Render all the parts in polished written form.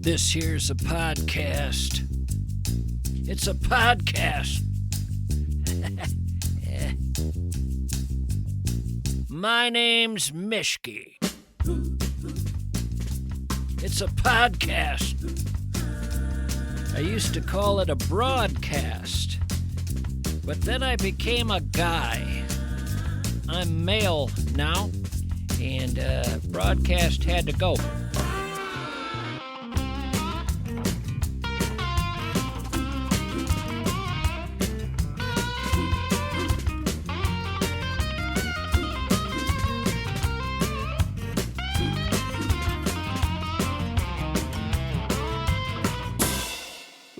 This here's a podcast. It's a podcast. My name's Mischke. It's a podcast. I used to call it a broadcast, but then I became a guy. I'm male now, and broadcast had to go.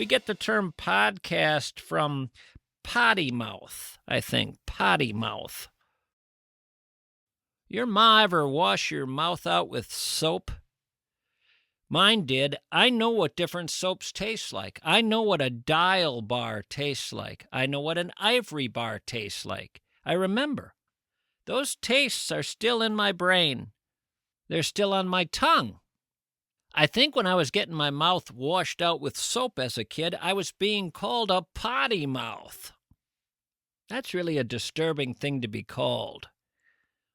We get the term podcast from potty mouth, I think. Potty mouth. Your ma ever wash your mouth out with soap? Mine did. I know what different soaps taste like. I know what a Dial bar tastes like. I know what an Ivory bar tastes like. I remember. Those tastes are still in my brain. They're still on my tongue. I think when I was getting my mouth washed out with soap as a kid, I was being called a potty mouth. That's really a disturbing thing to be called.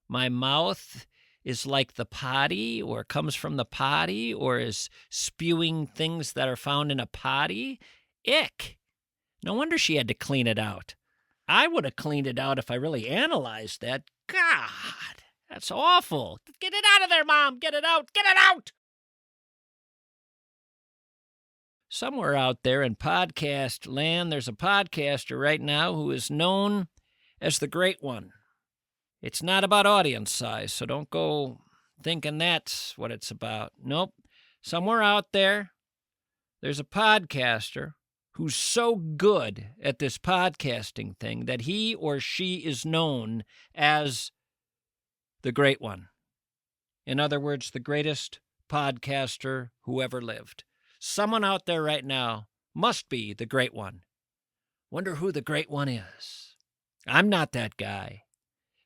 My mouth is like the potty, or comes from the potty, or is spewing things that are found in a potty. Ick. No wonder she had to clean it out. I would have cleaned it out if I really analyzed that. God, that's awful. Get it out of there, Mom. Get it out. Get it out. Somewhere out there in podcast land, there's a podcaster right now who is known as the Great One. It's not about audience size, so don't go thinking that's what it's about. Nope. Somewhere out there, there's a podcaster who's so good at this podcasting thing that he or she is known as the Great One. In other words, the greatest podcaster who ever lived. Someone out there right now must be the Great One. Wonder who the Great One is. I'm not that guy,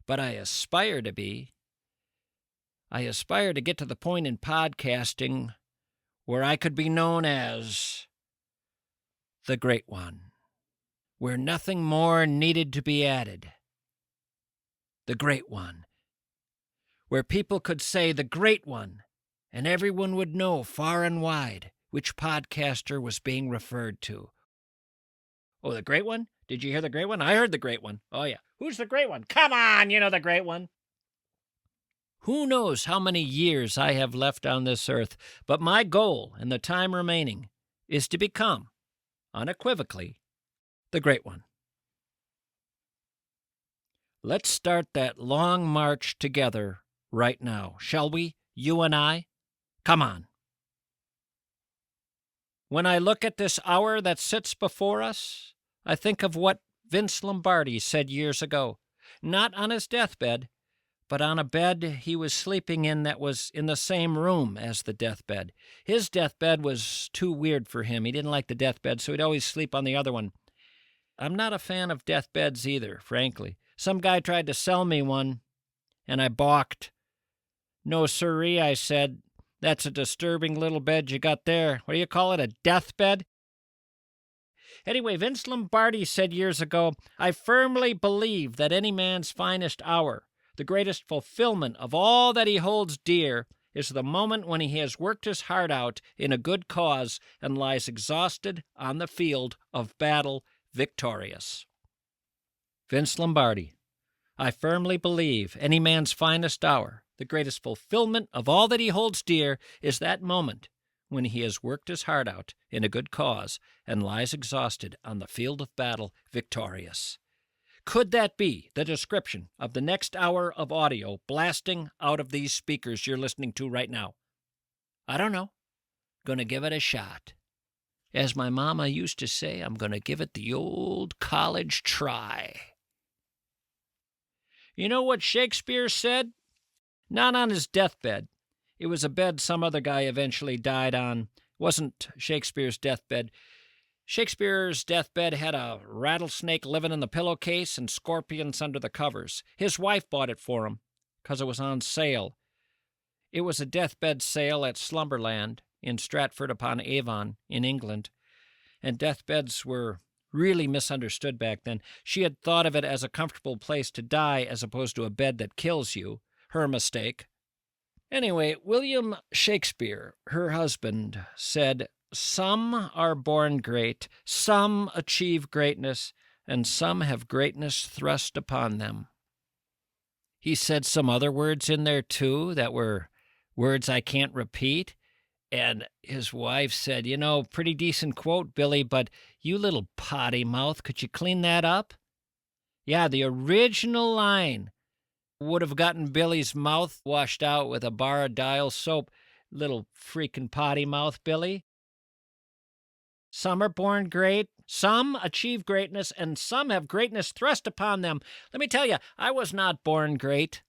but I aspire to be. I aspire to get to the point in podcasting where I could be known as the Great One, where nothing more needed to be added. The Great One, where people could say the Great One, and everyone would know far and wide which podcaster was being referred to. Oh, the Great One? Did you hear the Great One? I heard the Great One. Oh, yeah. Who's the Great One? Come on, you know the Great One. Who knows how many years I have left on this earth, but my goal in the time remaining is to become, unequivocally, the Great One. Let's start that long march together right now, shall we? You and I? Come on. When I look at this hour that sits before us, I think of what Vince Lombardi said years ago, not on his deathbed, but on a bed he was sleeping in that was in the same room as the deathbed. His deathbed was too weird for him. He didn't like the deathbed, so he'd always sleep on the other one. I'm not a fan of deathbeds either, frankly. Some guy tried to sell me one, and I balked. No siree, I said. That's a disturbing little bed you got there. What do you call it, a deathbed? Anyway, Vince Lombardi said years ago, I firmly believe that any man's finest hour, the greatest fulfillment of all that he holds dear, is the moment when he has worked his heart out in a good cause and lies exhausted on the field of battle victorious. Vince Lombardi, I firmly believe any man's finest hour, the greatest fulfillment of all that he holds dear, is that moment when he has worked his heart out in a good cause and lies exhausted on the field of battle victorious. Could that be the description of the next hour of audio blasting out of these speakers you're listening to right now? I don't know. Gonna give it a shot. As my mama used to say, I'm gonna give it the old college try. You know what Shakespeare said? Not on his deathbed. It was a bed some other guy eventually died on. It wasn't Shakespeare's deathbed. Shakespeare's deathbed had a rattlesnake living in the pillowcase and scorpions under the covers. His wife bought it for him because it was on sale. It was a deathbed sale at Slumberland, in Stratford-upon-Avon in England, and deathbeds were really misunderstood back then. She had thought of it as a comfortable place to die as opposed to a bed that kills you. Her mistake. Anyway, William Shakespeare, her husband, said, "Some are born great, some achieve greatness, and some have greatness thrust upon them." He said some other words in there, too, that were words I can't repeat. And his wife said, "Pretty decent quote, Billy, but you little potty mouth, could you clean that up?" Yeah, the original line would have gotten Billy's mouth washed out with a bar of Dial soap. Little freaking potty mouth, Billy. Some are born great, some achieve greatness, and some have greatness thrust upon them. Let me tell you, I was not born great.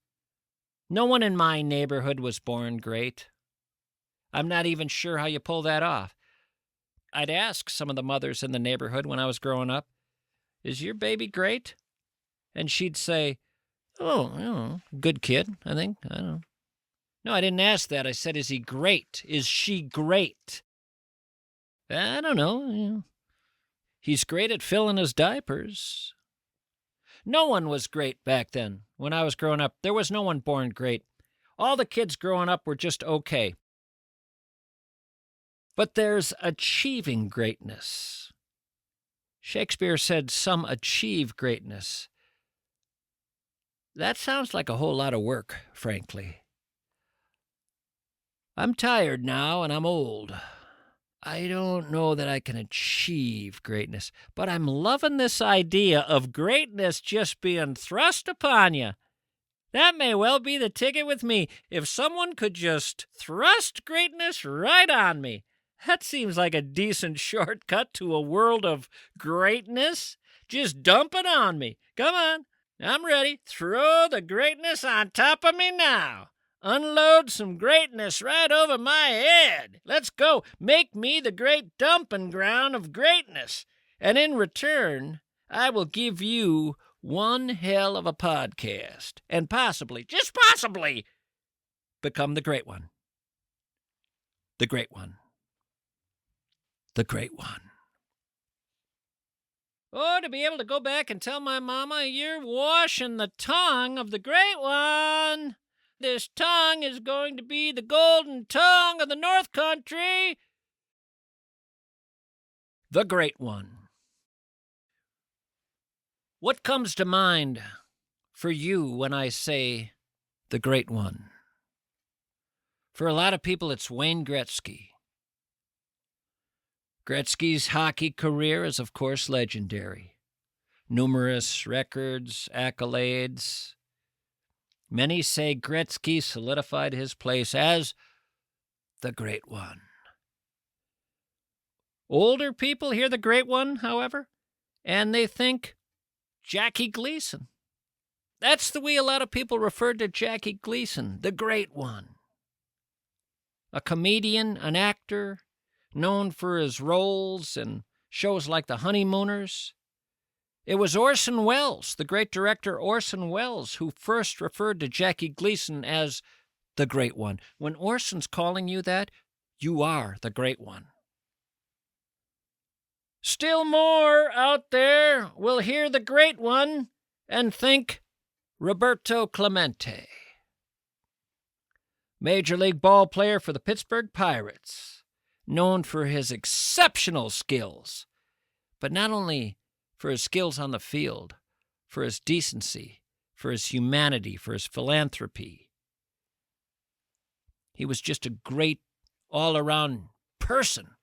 No one in my neighborhood was born great. I'm not even sure how you pull that off. I'd ask some of the mothers in the neighborhood when I was growing up, "Is your baby great?" And she'd say, "Oh, good kid, I think. I don't know." No, I didn't ask that. I said, "Is he great? Is she great?" "I don't know. He's great at filling his diapers." No one was great back then. When I was growing up, there was no one born great. All the kids growing up were just okay. But there's achieving greatness. Shakespeare said some achieve greatness. That sounds like a whole lot of work, frankly. I'm tired now, and I'm old. I don't know that I can achieve greatness, but I'm loving this idea of greatness just being thrust upon you. That may well be the ticket with me. If someone could just thrust greatness right on me. That seems like a decent shortcut to a world of greatness. Just dump it on me. Come on, I'm ready. Throw the greatness on top of me now. Unload some greatness right over my head. Let's go. Make me the great dumping ground of greatness. And in return, I will give you one hell of a podcast. And possibly, just possibly, become the great one. The great one. The great one. Oh, to be able to go back and tell my mama, "You're washing the tongue of the great one. This tongue is going to be the golden tongue of the North Country." The great one. What comes to mind for you when I say the great one? For a lot of people, it's Wayne Gretzky. Gretzky's hockey career is, of course, legendary. Numerous records, accolades. Many say Gretzky solidified his place as the great one. Older people hear the great one, however, and they think Jackie Gleason. That's the way a lot of people referred to Jackie Gleason, the great one. A comedian, an actor, known for his roles in shows like The Honeymooners. It was Orson Welles, the great director Orson Welles, who first referred to Jackie Gleason as the great one. When Orson's calling you that, you are the great one. Still more out there will hear the great one and think Roberto Clemente. Major League ball player for the Pittsburgh Pirates, known for his exceptional skills, but not only for his skills on the field, for his decency, for his humanity, for his philanthropy. He was just a great all-around person.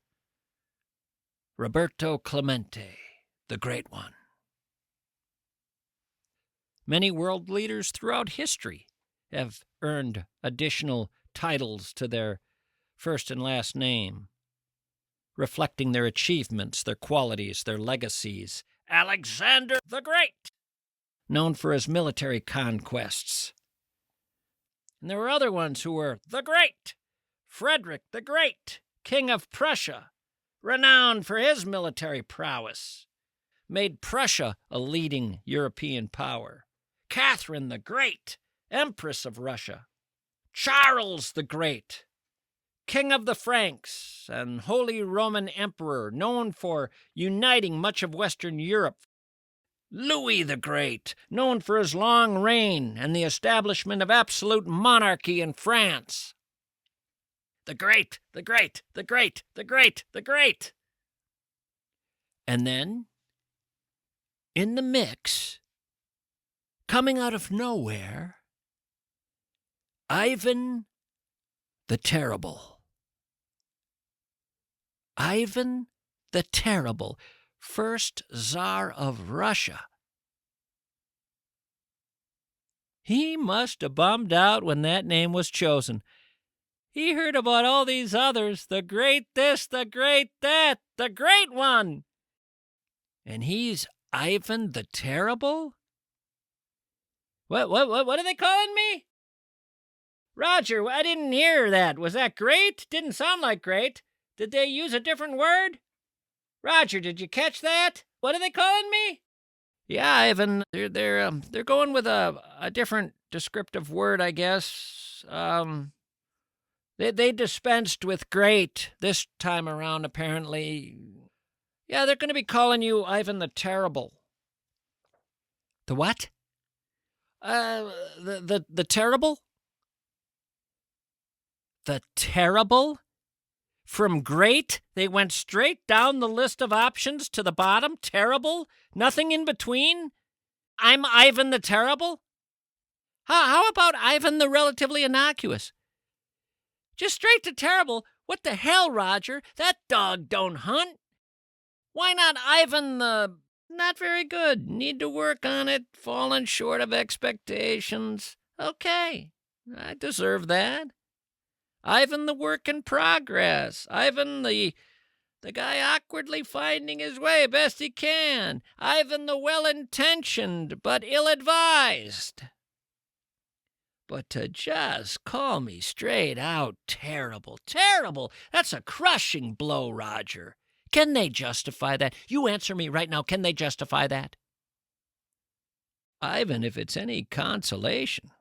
Roberto Clemente, the great one. Many world leaders throughout history have earned additional titles to their first and last name, reflecting their achievements, their qualities, their legacies. Alexander the Great, known for his military conquests. And there were other ones who were the Great. Frederick the Great, King of Prussia, renowned for his military prowess, made Prussia a leading European power. Catherine the Great, Empress of Russia. Charles the Great, King of the Franks and Holy Roman Emperor, known for uniting much of Western Europe. Louis the Great, known for his long reign and the establishment of absolute monarchy in France. The Great, the Great, the Great, the Great, the Great. And then, in the mix, coming out of nowhere, Ivan the Terrible. Ivan the Terrible, first Tsar of Russia. He must have bummed out when that name was chosen. He heard about all these others, the great this, the great that, the great one. And he's Ivan the Terrible? What are they calling me? Roger, I didn't hear that. Was that great? Didn't sound like great. Did they use a different word? Roger, did you catch that? What are they calling me? Yeah, Ivan, they're going with a different descriptive word, I guess. They dispensed with great this time around, apparently. Yeah, they're going to be calling you Ivan the Terrible. The what? The Terrible? The Terrible? From great, they went straight down the list of options to the bottom. Terrible? Nothing in between? I'm Ivan the Terrible? How about Ivan the Relatively Innocuous? Just straight to terrible. What the hell, Roger? That dog don't hunt. Why not Ivan the... Not very good. Need to work on it. Fallen short of expectations. Okay, I deserve that. Ivan the work in progress. Ivan the guy awkwardly finding his way best he can. Ivan the well-intentioned but ill-advised. But to just call me straight out terrible, that's a crushing blow, Roger. Can they justify that? You answer me right now. Can they justify that? Ivan, if it's any consolation,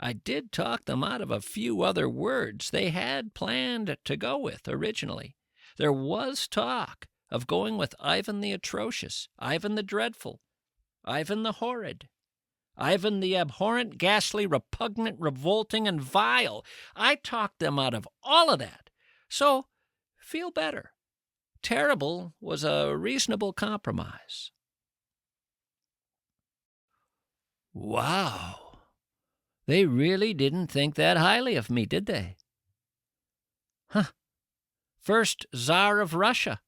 I did talk them out of a few other words they had planned to go with originally. There was talk of going with Ivan the Atrocious, Ivan the Dreadful, Ivan the Horrid, Ivan the Abhorrent, Ghastly, Repugnant, Revolting, and Vile. I talked them out of all of that. So, feel better. Terrible was a reasonable compromise. Wow. They really didn't think that highly of me, did they? Huh. First Tsar of Russia.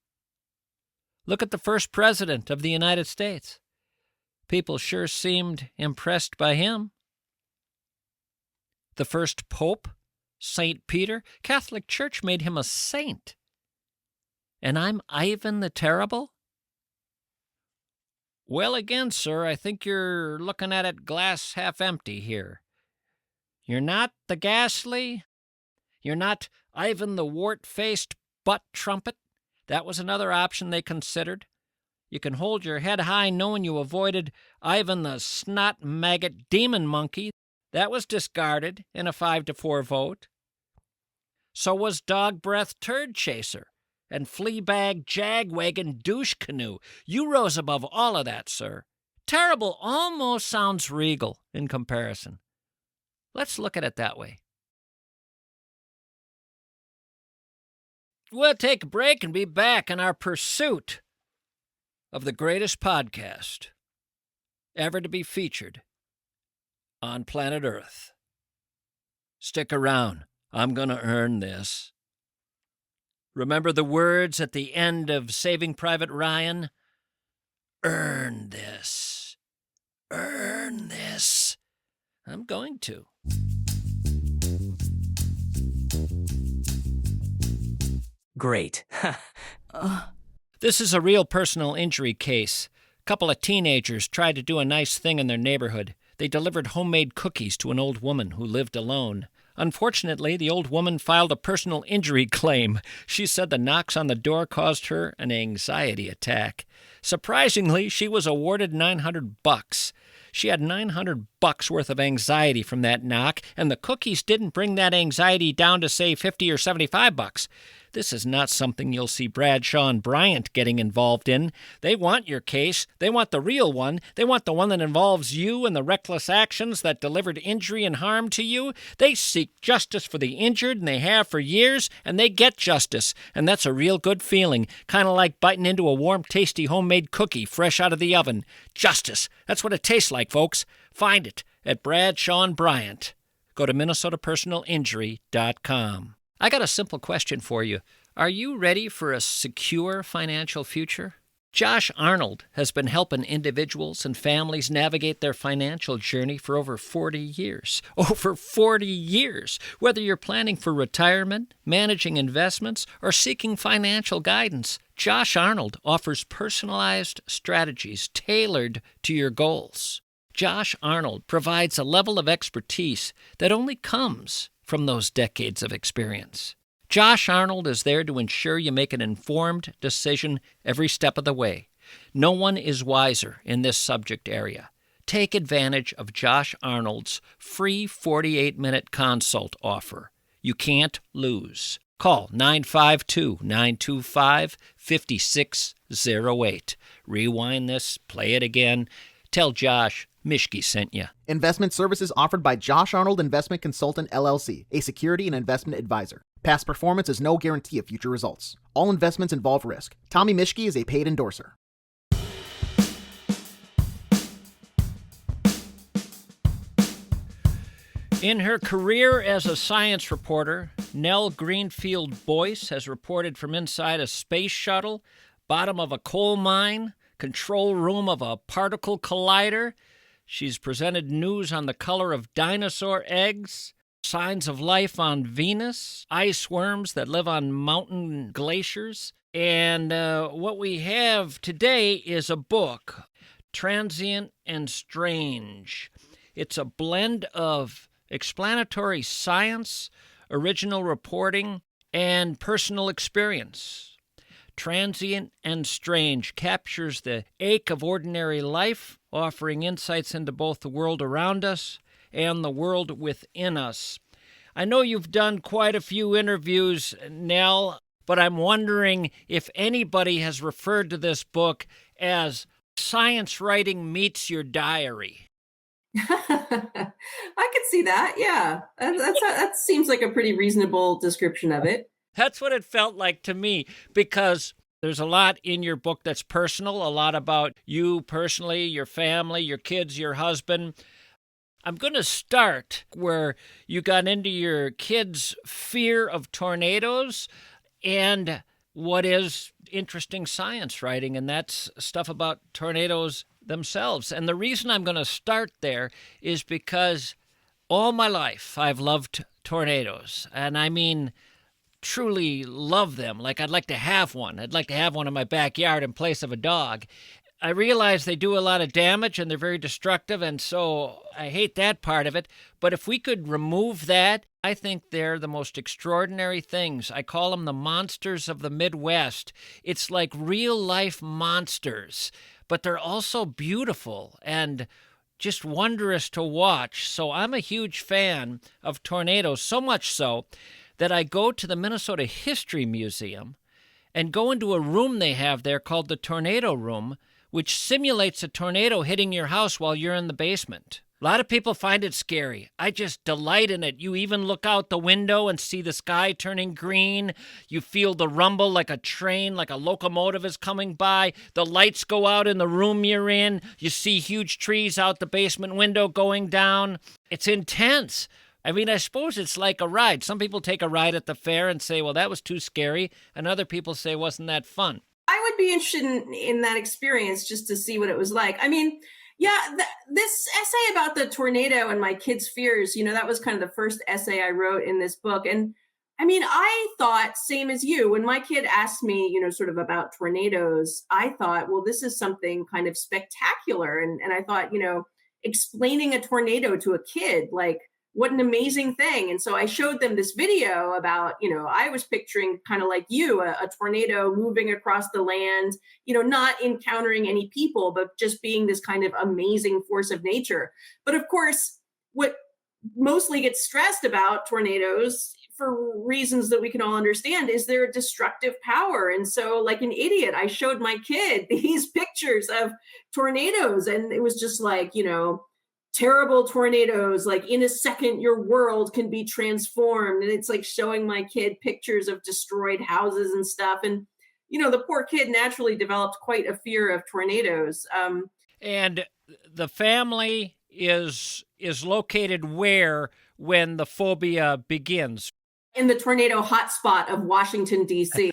Look at the first president of the United States. People sure seemed impressed by him. The first pope, St. Peter. Catholic Church made him a saint. And I'm Ivan the Terrible? Well, again, sir, I think you're looking at it glass half empty here. You're not the ghastly. You're not Ivan the wart-faced butt trumpet. That was another option they considered. You can hold your head high knowing you avoided Ivan the snot maggot demon monkey. That was discarded in a 5-4 vote. So was dog breath turd chaser and flea bag jagwagon douche canoe. You rose above all of that, sir. Terrible almost sounds regal in comparison. Let's look at it that way. We'll take a break and be back in our pursuit of the greatest podcast ever to be featured on planet Earth. Stick around. I'm going to earn this. Remember the words at the end of Saving Private Ryan? Earn this. Earn this. I'm going to. Great. This is a real personal injury case. A couple of teenagers tried to do a nice thing in their neighborhood. They delivered homemade cookies to an old woman who lived alone. Unfortunately, the old woman filed a personal injury claim. She said the knocks on the door caused her an anxiety attack. Surprisingly, she was awarded $900. She had $900 worth of anxiety from that knock, and the cookies didn't bring that anxiety down to, say, $50 or $75. This is not something you'll see Bradshaw and Bryant getting involved in. They want your case. They want the real one. They want the one that involves you and the reckless actions that delivered injury and harm to you. They seek justice for the injured, and they have for years, and they get justice. And that's a real good feeling, kind of like biting into a warm, tasty homemade cookie fresh out of the oven. Justice. That's what it tastes like, folks. Find it at Bradshaw and Bryant. Go to MinnesotaPersonalInjury.com. I got a simple question for you. Are you ready for a secure financial future? Josh Arnold has been helping individuals and families navigate their financial journey for over 40 years. Over 40 years! Whether you're planning for retirement, managing investments, or seeking financial guidance, Josh Arnold offers personalized strategies tailored to your goals. Josh Arnold provides a level of expertise that only comes from those decades of experience. Josh Arnold is there to ensure you make an informed decision every step of the way. No one is wiser in this subject area. Take advantage of Josh Arnold's free 48-minute consult offer. You can't lose. Call 952-925-5608. Rewind this, play it again. Tell Josh Mischke sent you. Investment services offered by Josh Arnold Investment Consultant, LLC, a security and investment advisor. Past performance is no guarantee of future results. All investments involve risk. Tommy Mischke is a paid endorser. In her career as a science reporter, Nell Greenfieldboyce has reported from inside a space shuttle, bottom of a coal mine, control room of a particle collider. She's presented news on the color of dinosaur eggs, signs of life on Venus, ice worms that live on mountain glaciers. And what we have today is a book, Transient and Strange. It's a blend of explanatory science, original reporting, and personal experience. Transient and Strange captures the ache of ordinary life, offering insights into both the world around us and the world within us. I know you've done quite a few interviews, Nell, but I'm wondering if anybody has referred to this book as science writing meets your diary. I could see that, yeah. That seems like a pretty reasonable description of it. That's what it felt like to me, because there's a lot in your book that's personal, a lot about you personally, your family, your kids, your husband. I'm going to start where you got into your kids' fear of tornadoes and what is interesting science writing, and that's stuff about tornadoes themselves. And the reason I'm going to start there is because all my life I've loved tornadoes, and I mean truly love them. Like I'd like to have one. I'd like to have one in my backyard in place of a dog. I realize they do a lot of damage and they're very destructive, and so I hate that part of it. But if we could remove that, I think they're the most extraordinary things. I call them the monsters of the Midwest. It's like real-life monsters, but they're also beautiful and just wondrous to watch. So I'm a huge fan of tornadoes, so much so that I go to the Minnesota History Museum and go into a room they have there called the Tornado Room, which simulates a tornado hitting your house while you're in the basement. A lot of people find it scary. I just delight in it. You even look out the window and see the sky turning green. You feel the rumble like a train, like a locomotive is coming by. The lights go out in the room you're in. You see huge trees out the basement window going down. It's intense. I mean, I suppose it's like a ride. Some people take a ride at the fair and say, well, that was too scary. And other people say, wasn't that fun? I would be interested in that experience just to see what it was like. I mean, yeah, this essay about the tornado and my kids' fears, that was kind of the first essay I wrote in this book. And I mean, I thought, same as you, when my kid asked me, sort of about tornadoes, I thought, well, this is something kind of spectacular. And I thought, explaining a tornado to a kid, like, what an amazing thing. And so I showed them this video about, I was picturing kind of like you, a tornado moving across the land, not encountering any people, but just being this kind of amazing force of nature. But of course, what mostly gets stressed about tornadoes, for reasons that we can all understand, is their destructive power. And so, like an idiot, I showed my kid these pictures of tornadoes, and it was just like, terrible tornadoes, like in a second your world can be transformed. And it's like showing my kid pictures of destroyed houses and stuff. And the poor kid naturally developed quite a fear of tornadoes. And the family is located where when the phobia begins? In the tornado hotspot of Washington, D.C.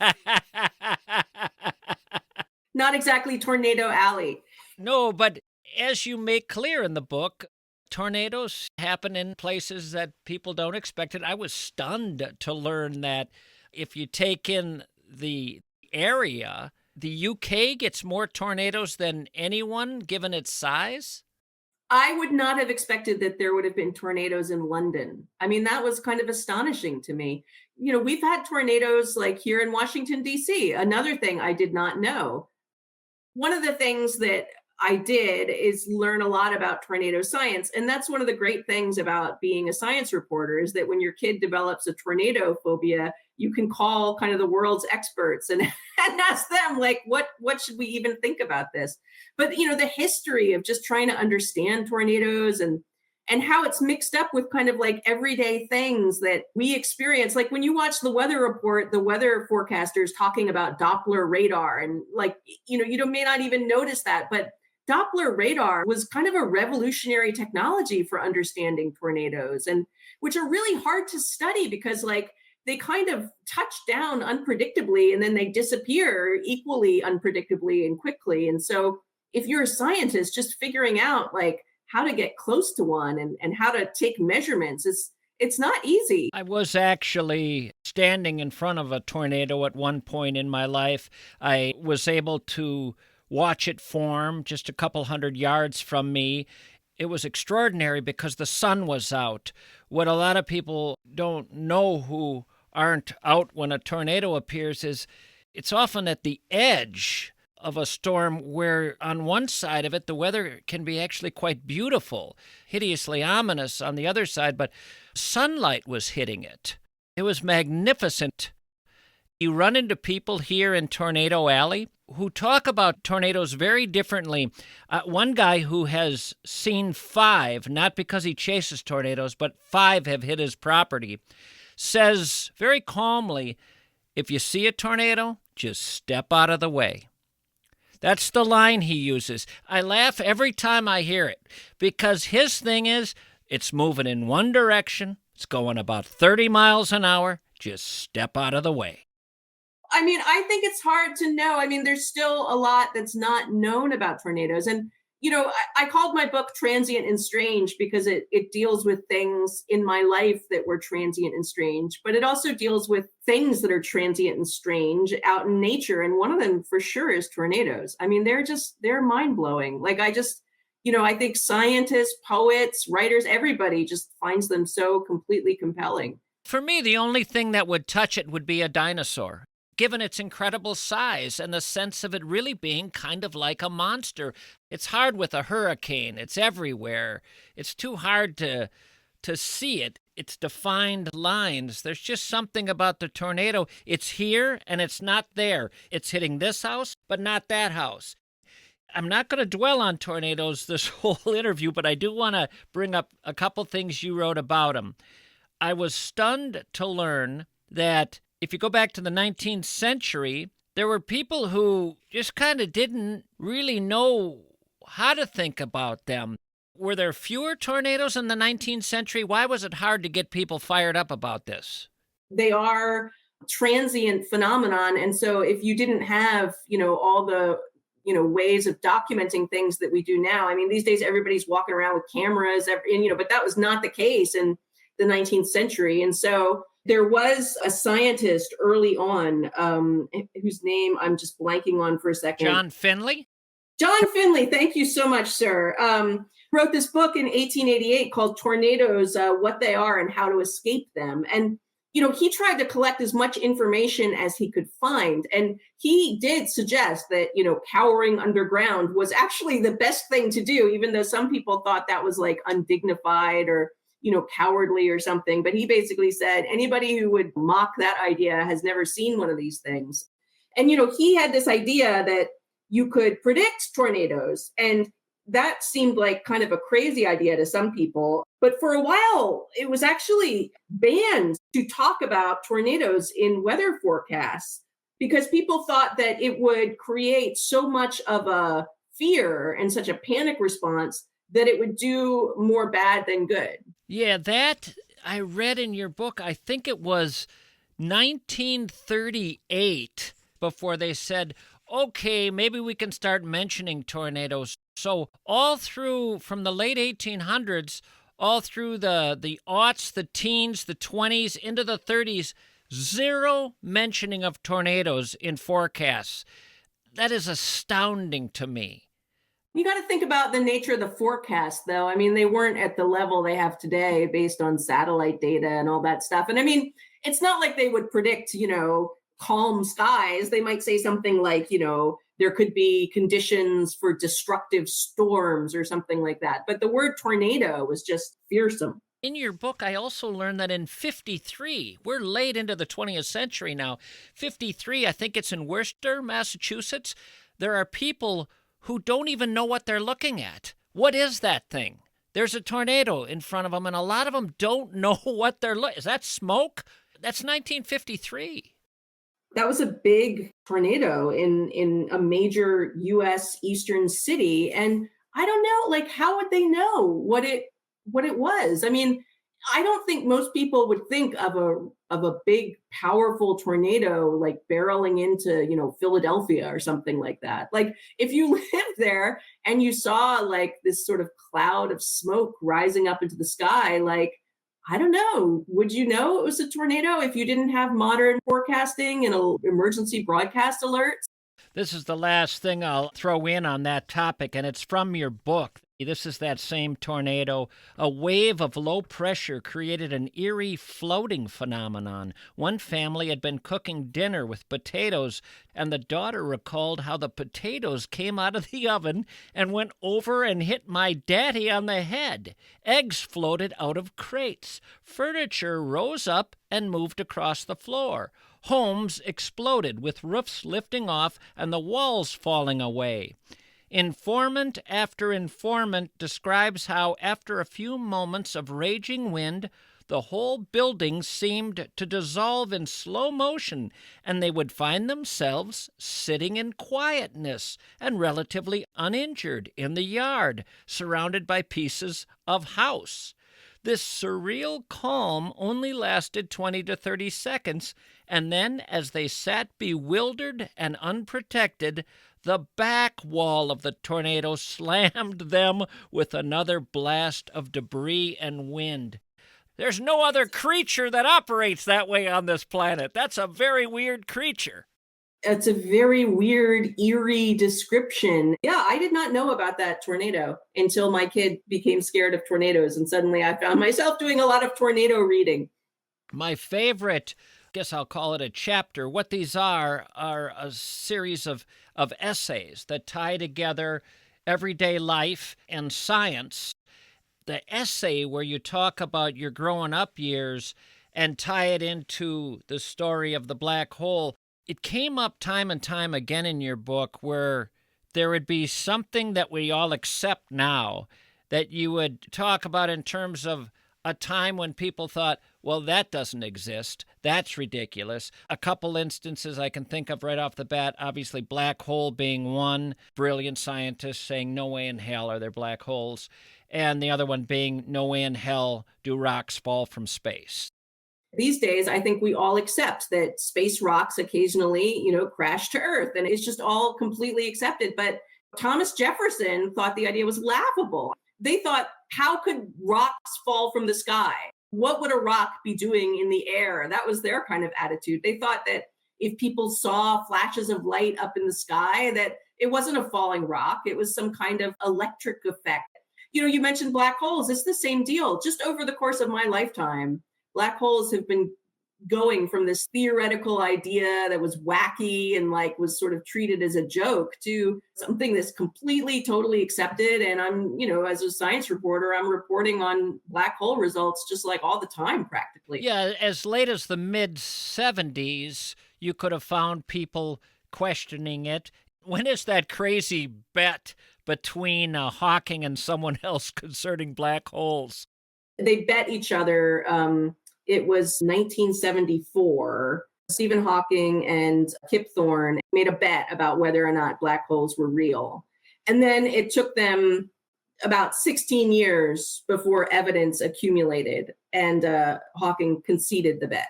Not exactly Tornado Alley. No, but as you make clear in the book, tornadoes happen in places that people don't expect it. I was stunned to learn that if you take in the area, the UK gets more tornadoes than anyone given its size. I would not have expected that there would have been tornadoes in London. I mean, that was kind of astonishing to me. We've had tornadoes like here in Washington, D.C. Another thing I did not know. One of the things that I did is learn a lot about tornado science. And that's one of the great things about being a science reporter, is that when your kid develops a tornado phobia, you can call kind of the world's experts and ask them, like, what should we even think about this? But, the history of just trying to understand tornadoes and how it's mixed up with kind of like everyday things that we experience. Like when you watch the weather report, the weather forecasters talking about Doppler radar, and like, you may not even notice that, but Doppler radar was kind of a revolutionary technology for understanding tornadoes, and which are really hard to study because like they kind of touch down unpredictably and then they disappear equally unpredictably and quickly. And so if you're a scientist, just figuring out like how to get close to one and how to take measurements, it's not easy. I was actually standing in front of a tornado at one point in my life. I was able to watch it form just a couple hundred yards from me. It was extraordinary because the sun was out. What a lot of people don't know who aren't out when a tornado appears is it's often at the edge of a storm where on one side of it, the weather can be actually quite beautiful, hideously ominous on the other side, but sunlight was hitting it. It was magnificent. You run into people here in Tornado Alley who talk about tornadoes very differently. One guy who has seen 5, not because he chases tornadoes, but 5 have hit his property, says very calmly, if you see a tornado, just step out of the way. That's the line he uses. I laugh every time I hear it because his thing is it's moving in one direction. It's going about 30 miles an hour. Just step out of the way. I mean, I think it's hard to know. I mean, there's still a lot that's not known about tornadoes. And, I called my book Transient and Strange because it deals with things in my life that were transient and strange, but it also deals with things that are transient and strange out in nature. And one of them for sure is tornadoes. I mean, they're mind blowing. Like I think scientists, poets, writers, everybody just finds them so completely compelling. For me, the only thing that would touch it would be a dinosaur, given its incredible size and the sense of it really being kind of like a monster. It's hard with a hurricane. It's everywhere. It's too hard to see it. It's defined lines. There's just something about the tornado. It's here and it's not there. It's hitting this house, but not that house. I'm not going to dwell on tornadoes this whole interview, but I do want to bring up a couple things you wrote about them. I was stunned to learn that if you go back to the 19th century, there were people who just kind of didn't really know how to think about them. Were there fewer tornadoes in the 19th century? Why was it hard to get people fired up about this? They are transient phenomenon. And so if you didn't have, all the, ways of documenting things that we do now, I mean, these days everybody's walking around with cameras, but that was not the case in the 19th century. And so there was a scientist early on, whose name I'm just blanking on for a second. John Finley? John Finley. Thank you so much, sir. wrote this book in 1888 called Tornadoes, What They Are and How to Escape Them. And, he tried to collect as much information as he could find. And he did suggest that, cowering underground was actually the best thing to do, even though some people thought that was like undignified or, cowardly or something. But he basically said anybody who would mock that idea has never seen one of these things. And, he had this idea that you could predict tornadoes. And that seemed like kind of a crazy idea to some people. But for a while, it was actually banned to talk about tornadoes in weather forecasts because people thought that it would create so much of a fear and such a panic response that it would do more bad than good. Yeah, that I read in your book. I think it was 1938 before they said, okay, maybe we can start mentioning tornadoes. So all through, from the late 1800s, all through the aughts, the teens, the 20s, into the 30s, zero mentioning of tornadoes in forecasts. That is astounding to me. You got to think about the nature of the forecast, though. I mean, they weren't at the level they have today based on satellite data and all that stuff. And I mean, it's not like they would predict, calm skies. They might say something like, there could be conditions for destructive storms or something like that. But the word tornado was just fearsome. In your book, I also learned that in 53, we're late into the 20th century now. 53, I think it's in Worcester, Massachusetts. There are people who don't even know what they're looking at. What is that thing? There's a tornado in front of them, and a lot of them don't know what they're looking at. Is that smoke? That's 1953. That was a big tornado in a major U.S. eastern city. And I don't know, how would they know what it was? I mean, I don't think most people would think of a big, powerful tornado like barreling into, Philadelphia or something like that. Like if you lived there and you saw like this sort of cloud of smoke rising up into the sky, I don't know. Would you know it was a tornado if you didn't have modern forecasting and emergency broadcast alerts? This is the last thing I'll throw in on that topic, and it's from your book. This is that same tornado. A wave of low pressure created an eerie floating phenomenon. One family had been cooking dinner with potatoes, and the daughter recalled how the potatoes came out of the oven and went over and hit my daddy on the head. Eggs floated out of crates. Furniture rose up and moved across the floor. Homes exploded with roofs lifting off and the walls falling away. Informant after informant describes how, after a few moments of raging wind, the whole building seemed to dissolve in slow motion, and they would find themselves sitting in quietness and relatively uninjured in the yard, surrounded by pieces of house. This surreal calm only lasted 20 to 30 seconds, and then, as they sat bewildered and unprotected, the back wall of the tornado slammed them with another blast of debris and wind. There's no other creature that operates that way on this planet. That's a very weird creature. It's a very weird, eerie description. Yeah, I did not know about that tornado until my kid became scared of tornadoes, and suddenly I found myself doing a lot of tornado reading. My favorite, I guess I'll call it a chapter, what these are a series of essays that tie together everyday life and science. The essay where you talk about your growing up years and tie it into the story of the black hole, it came up time and time again in your book where there would be something that we all accept now that you would talk about in terms of a time when people thought, well, that doesn't exist. That's ridiculous. A couple instances I can think of right off the bat, obviously black hole being one, brilliant scientist saying no way in hell are there black holes, and the other one being no way in hell do rocks fall from space. These days, I think we all accept that space rocks occasionally, crash to Earth, and it's just all completely accepted. But Thomas Jefferson thought the idea was laughable. They thought, how could rocks fall from the sky? What would a rock be doing in the air? That was their kind of attitude. They thought that if people saw flashes of light up in the sky, that it wasn't a falling rock. It was some kind of electric effect. You mentioned black holes. It's the same deal. Just over the course of my lifetime, black holes have been going from this theoretical idea that was wacky and like was sort of treated as a joke to something that's completely, totally accepted. And I'm, as a science reporter, I'm reporting on black hole results just like all the time, practically. Yeah, as late as the mid-'70s, you could have found people questioning it. When is that crazy bet between Hawking and someone else concerning black holes? They bet each other. It was 1974. Stephen Hawking and Kip Thorne made a bet about whether or not black holes were real. And then it took them about 16 years before evidence accumulated. And Hawking conceded the bet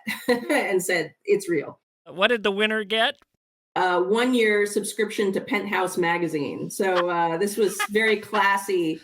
and said, it's real. What did the winner get? 1 year subscription to Penthouse magazine. So this was very classy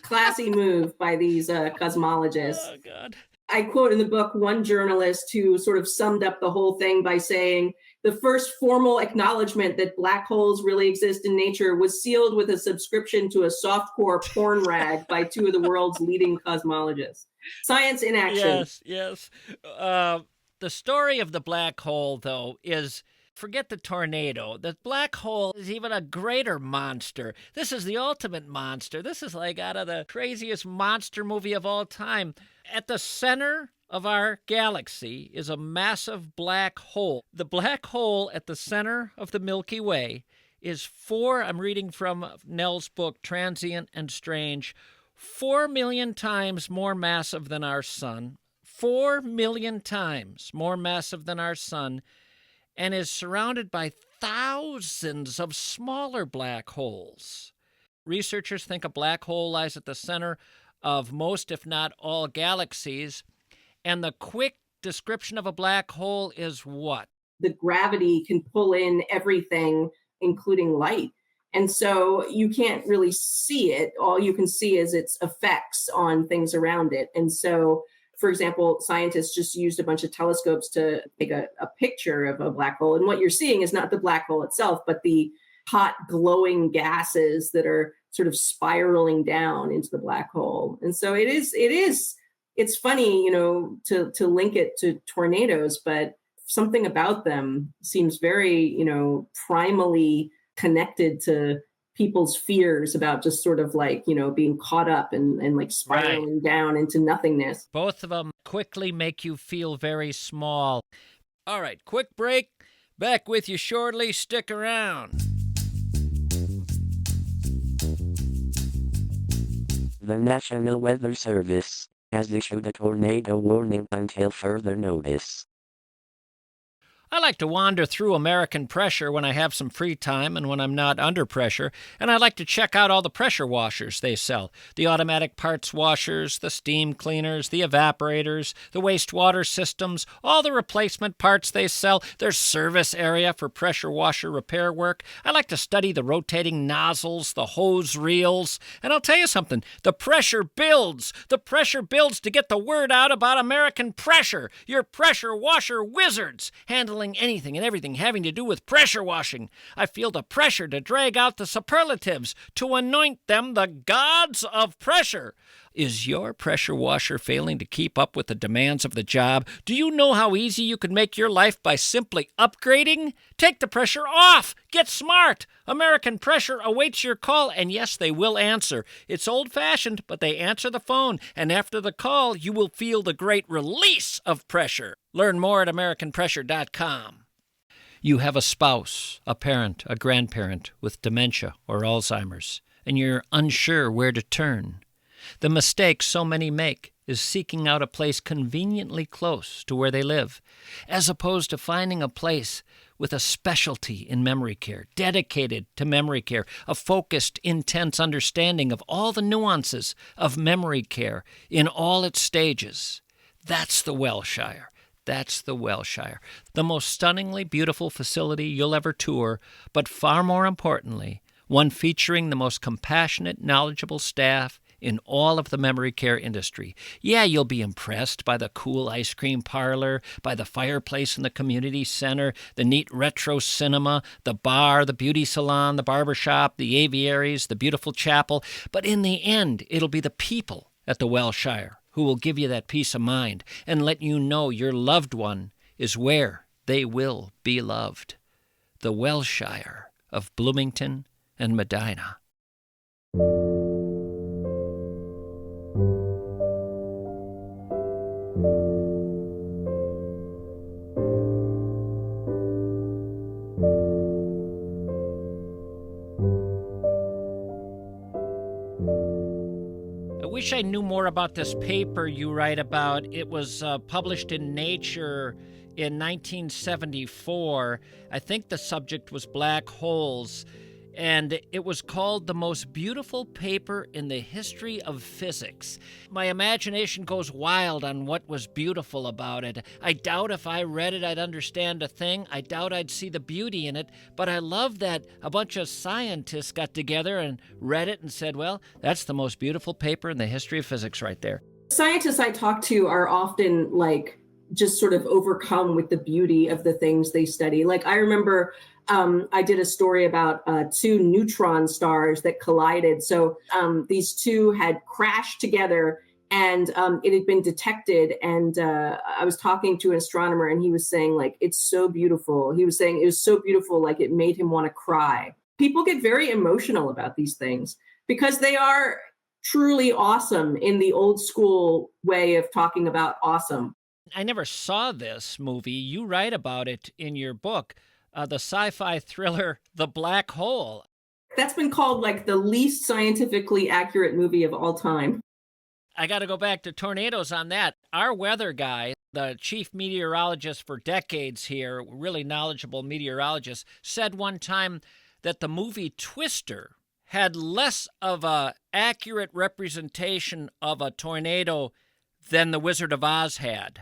move by these cosmologists. Oh, God. I quote in the book one journalist who sort of summed up the whole thing by saying, the first formal acknowledgement that black holes really exist in nature was sealed with a subscription to a softcore porn rag by two of the world's leading cosmologists. Science in action. Yes. The story of the black hole, though, is... Forget the tornado. The black hole is even a greater monster. This is the ultimate monster. This is like out of the craziest monster movie of all time. At the center of our galaxy is a massive black hole. The black hole at the center of the Milky Way is I'm reading from Nell's book, Transient and Strange, 4 million times more massive than our sun. 4 million times more massive than our sun. And is surrounded by thousands of smaller black holes. Researchers think a black hole lies at the center of most, if not all, galaxies. And the quick description of a black hole is what? The gravity can pull in everything, including light. And so you can't really see it. All you can see is its effects on things around it. And so, for example, scientists just used a bunch of telescopes to take a picture of a black hole. And what you're seeing is not the black hole itself, but the hot glowing gases that are sort of spiraling down into the black hole. And so it's funny, to link it to tornadoes, but something about them seems very, primally connected to people's fears about just sort of like, being caught up and like spiraling down into nothingness. Both of them quickly make you feel very small. All right, quick break. Back with you shortly. Stick around. The National Weather Service has issued a tornado warning until further notice. I like to wander through American Pressure when I have some free time and when I'm not under pressure, and I like to check out all the pressure washers they sell. The automatic parts washers, the steam cleaners, the evaporators, the wastewater systems, all the replacement parts they sell, their service area for pressure washer repair work. I like to study the rotating nozzles, the hose reels, and I'll tell you something, the pressure builds. The pressure builds to get the word out about American Pressure, your pressure washer wizards, handling anything and everything having to do with pressure washing. I feel the pressure to drag out the superlatives, to anoint them the gods of pressure. Is your pressure washer failing to keep up with the demands of the job? Do you know how easy you can make your life by simply upgrading? Take the pressure off. Get smart. American Pressure awaits your call, and yes, they will answer. It's old-fashioned, but they answer the phone, and after the call, you will feel the great release of pressure. Learn more at AmericanPressure.com. You have a spouse, a parent, a grandparent with dementia or Alzheimer's, and you're unsure where to turn. The mistake so many make is seeking out a place conveniently close to where they live, as opposed to finding a place with a specialty in memory care, dedicated to memory care, a focused, intense understanding of all the nuances of memory care in all its stages. That's the Wellshire. That's the Wellshire, the most stunningly beautiful facility you'll ever tour, but far more importantly, one featuring the most compassionate, knowledgeable staff in all of the memory care industry. Yeah, you'll be impressed by the cool ice cream parlor, by the fireplace in the community center, the neat retro cinema, the bar, the beauty salon, the barber shop, the aviaries, the beautiful chapel. But in the end, it'll be the people at the Wellshire who will give you that peace of mind and let you know your loved one is where they will be loved. The Wellshire of Bloomington and Medina. I wish I knew more about this paper you write about. It was published in Nature in 1974. I think the subject was black holes, and it was called The Most Beautiful Paper in the History of Physics. My imagination goes wild on what was beautiful about it. I doubt if I read it I'd understand a thing. I doubt I'd see the beauty in it, but I love that a bunch of scientists got together and read it and said, well, that's the most beautiful paper in the history of physics right there. Scientists I talk to are often like just sort of overcome with the beauty of the things they study. Like I remember I did a story about two neutron stars that collided. So these two had crashed together and it had been detected. And I was talking to an astronomer and he was saying like, it's so beautiful. He was saying it was so beautiful, like it made him want to cry. People get very emotional about these things because they are truly awesome in the old school way of talking about awesome. I never saw this movie. You write about it in your book, the sci-fi thriller, The Black Hole. That's been called like the least scientifically accurate movie of all time. I got to go back to tornadoes on that. Our weather guy, the chief meteorologist for decades here, really knowledgeable meteorologist, said one time that the movie Twister had less of a accurate representation of a tornado than The Wizard of Oz had.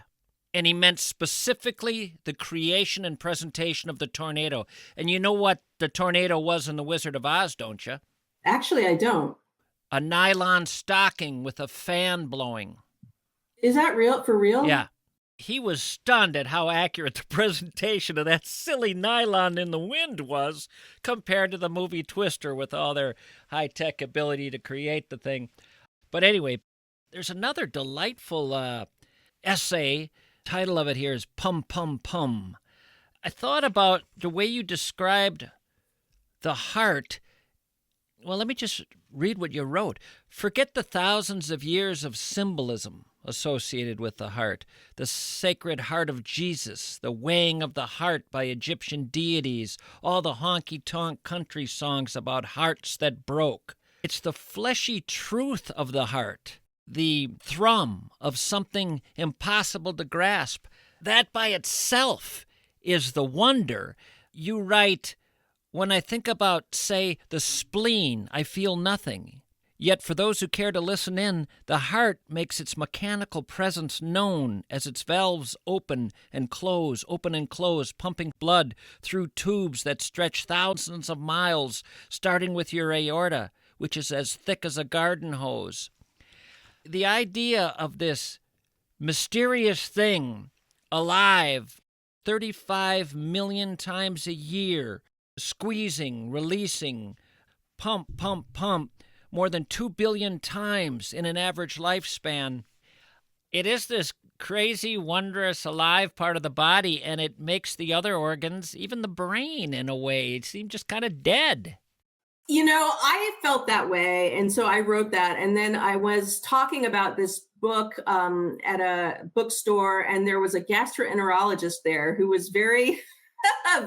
And he meant specifically the creation and presentation of the tornado. And you know what the tornado was in The Wizard of Oz, don't you? Actually, I don't. A nylon stocking with a fan blowing. Is that real? For real? Yeah. He was stunned at how accurate the presentation of that silly nylon in the wind was compared to the movie Twister with all their high-tech ability to create the thing. But anyway, there's another delightful essay. Title of it here is Pum Pum Pum. I thought about the way you described the heart. Well, let me just read what you wrote. Forget the thousands of years of symbolism associated with the heart, the sacred heart of Jesus, the weighing of the heart by Egyptian deities, all the honky-tonk country songs about hearts that broke. It's the fleshy truth of the heart, the thrum of something impossible to grasp. That by itself is the wonder. You write, when I think about, say, the spleen, I feel nothing. Yet for those who care to listen in, the heart makes its mechanical presence known as its valves open and close, pumping blood through tubes that stretch thousands of miles, starting with your aorta, which is as thick as a garden hose. The idea of this mysterious thing, alive 35 million times a year, squeezing, releasing, pump, pump, pump, more than 2 billion times in an average lifespan. It is this crazy, wondrous, alive part of the body, and it makes the other organs, even the brain in a way, it seems just kind of dead. You know, I felt that way. And so I wrote that. And then I was talking about this book at a bookstore, and there was a gastroenterologist there who was very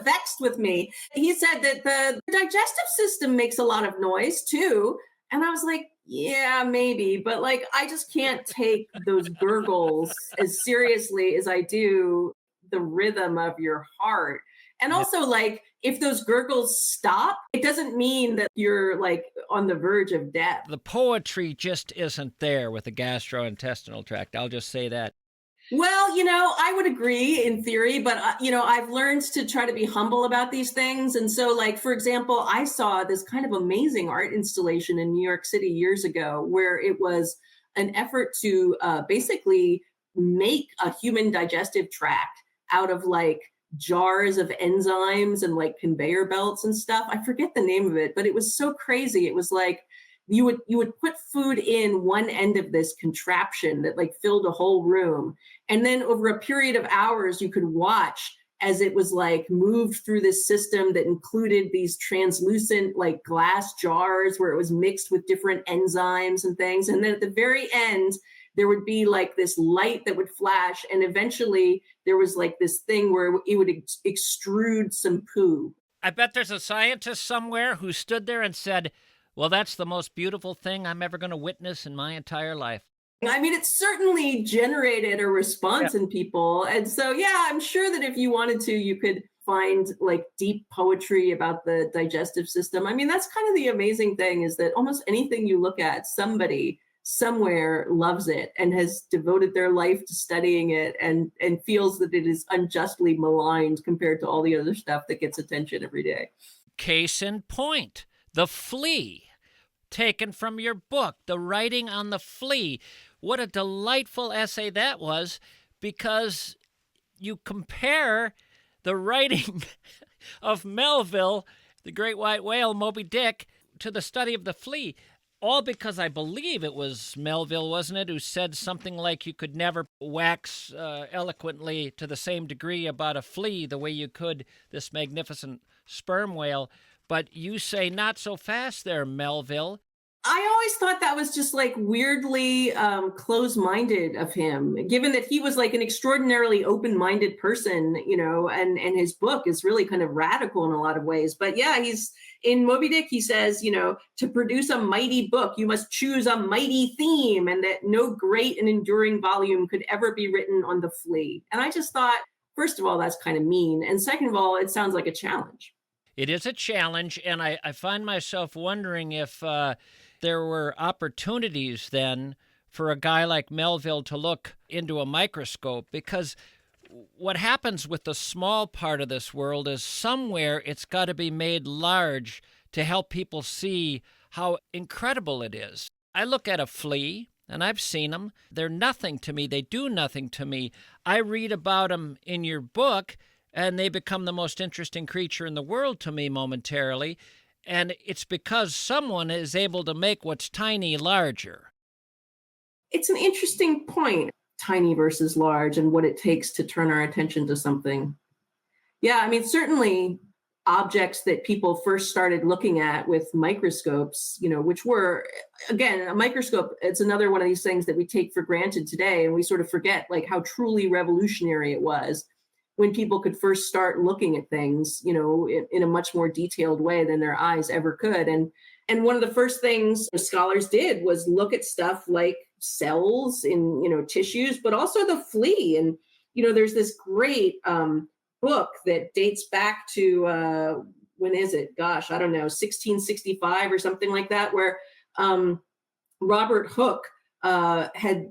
vexed with me. He said that the digestive system makes a lot of noise too. And I was like, yeah, maybe. But like, I just can't take those gurgles as seriously as I do the rhythm of your heart. And also, like, if those gurgles stop, it doesn't mean that you're like on the verge of death. The poetry just isn't there with the gastrointestinal tract. I'll just say that. Well, I would agree in theory, but I've learned to try to be humble about these things. And so, like, for example, I saw this kind of amazing art installation in New York City years ago where it was an effort to basically make a human digestive tract out of like jars of enzymes and like conveyor belts and stuff. I forget the name of it, but it was so crazy. It was like you would put food in one end of this contraption that like filled a whole room, and then over a period of hours you could watch as it was like moved through this system that included these translucent like glass jars where it was mixed with different enzymes and things. And then at the very end there would be like this light that would flash, and eventually there was like this thing where it would extrude some poo. I bet there's a scientist somewhere who stood there and said, well, that's the most beautiful thing I'm ever going to witness in my entire life. I mean, it certainly generated a response in people. And so, yeah, I'm sure that if you wanted to, you could find like deep poetry about the digestive system. I mean, that's kind of the amazing thing, is that almost anything you look at, somebody somewhere loves it and has devoted their life to studying it, and feels that it is unjustly maligned compared to all the other stuff that gets attention every day. Case in point, the flea, taken from your book, The Writing on the Flea. What a delightful essay that was, because you compare the writing of Melville, the great white whale, Moby Dick, to the study of the flea. All because I believe it was Melville, wasn't it, who said something like you could never wax eloquently to the same degree about a flea the way you could this magnificent sperm whale. But you say not so fast there, Melville. I always thought that was just like weirdly close-minded of him, given that he was like an extraordinarily open-minded person, and his book is really kind of radical in a lot of ways. But yeah, he's in Moby Dick, he says, to produce a mighty book, you must choose a mighty theme, and that no great and enduring volume could ever be written on the flea. And I just thought, first of all, that's kind of mean. And second of all, it sounds like a challenge. It is a challenge, and I find myself wondering if there were opportunities then for a guy like Melville to look into a microscope, because what happens with the small part of this world is somewhere it's got to be made large to help people see how incredible it is. I look at a flea, and I've seen them. They're nothing to me. They do nothing to me. I read about them in your book, and they become the most interesting creature in the world to me momentarily. And it's because someone is able to make what's tiny larger. It's an interesting point, tiny versus large, and what it takes to turn our attention to something. Yeah, I mean, certainly objects that people first started looking at with microscopes, which were, again, a microscope, it's another one of these things that we take for granted today, and we sort of forget like how truly revolutionary it was when people could first start looking at things, in a much more detailed way than their eyes ever could. And one of the first things scholars did was look at stuff like cells in, tissues, but also the flea. And, there's this great book that dates back to, when is it? Gosh, I don't know, 1665 or something like that, where Robert Hooke had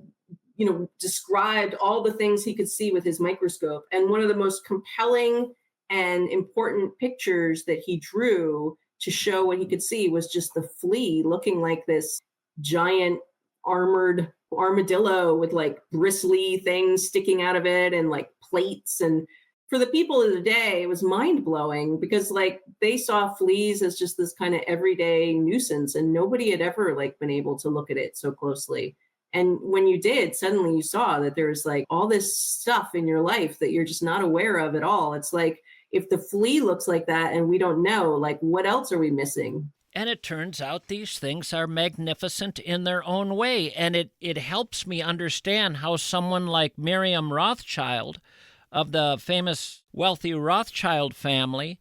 described all the things he could see with his microscope. And one of the most compelling and important pictures that he drew to show what he could see was just the flea looking like this giant armored armadillo with like bristly things sticking out of it and like plates. And for the people of the day, it was mind blowing, because like they saw fleas as just this kind of everyday nuisance, and nobody had ever like been able to look at it so closely. And when you did, suddenly you saw that there's like all this stuff in your life that you're just not aware of at all. It's like, if the flea looks like that and we don't know, like, what else are we missing? And it turns out these things are magnificent in their own way. And it helps me understand how someone like Miriam Rothschild, of the famous wealthy Rothschild family,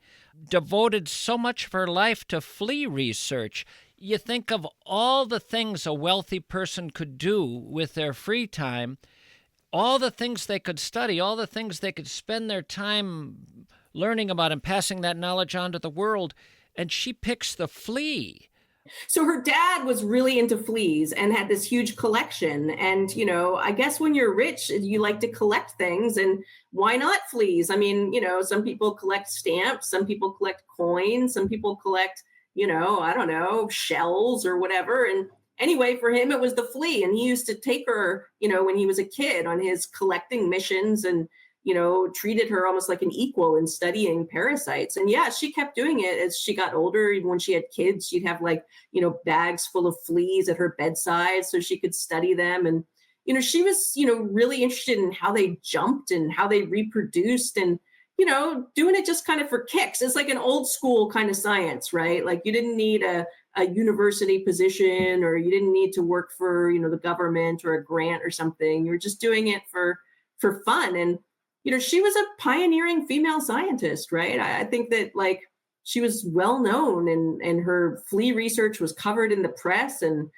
devoted so much of her life to flea research. You think of all the things a wealthy person could do with their free time, all the things they could study, all the things they could spend their time learning about and passing that knowledge on to the world, and she picks the flea. So her dad was really into fleas and had this huge collection. And, I guess when you're rich, you like to collect things. And why not fleas? I mean, some people collect stamps, some people collect coins, some people collect, I don't know, shells or whatever. And anyway, for him, it was the flea. And he used to take her, when he was a kid on his collecting missions and, treated her almost like an equal in studying parasites. And yeah, she kept doing it as she got older. Even when she had kids, she'd have bags full of fleas at her bedside so she could study them. And, she was, really interested in how they jumped and how they reproduced and, doing it just kind of for kicks. It's like an old school kind of science, right? Like you didn't need a university position or you didn't need to work for, the government or a grant or something. You're just doing it for fun. And, she was a pioneering female scientist, right? I think that she was well known and her flea research was covered in the press. And,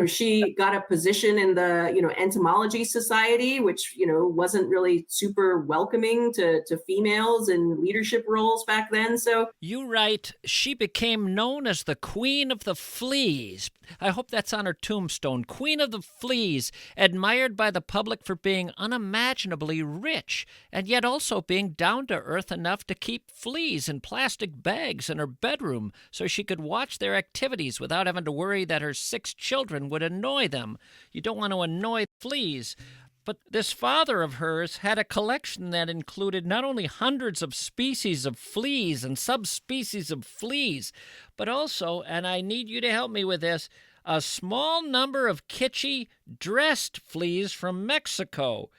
she got a position in the, entomology society, which, wasn't really super welcoming to females in leadership roles back then. So You write, she became known as the Queen of the Fleas. I hope that's on her tombstone. Queen of the Fleas, admired by the public for being unimaginably rich, and yet also being down to earth enough to keep fleas in plastic bags in her bedroom so she could watch their activities without having to worry that her 6 children would annoy them. You don't want to annoy fleas. But this father of hers had a collection that included not only hundreds of species of fleas and subspecies of fleas, but also, and I need you to help me with this, a small number of kitschy dressed fleas from Mexico,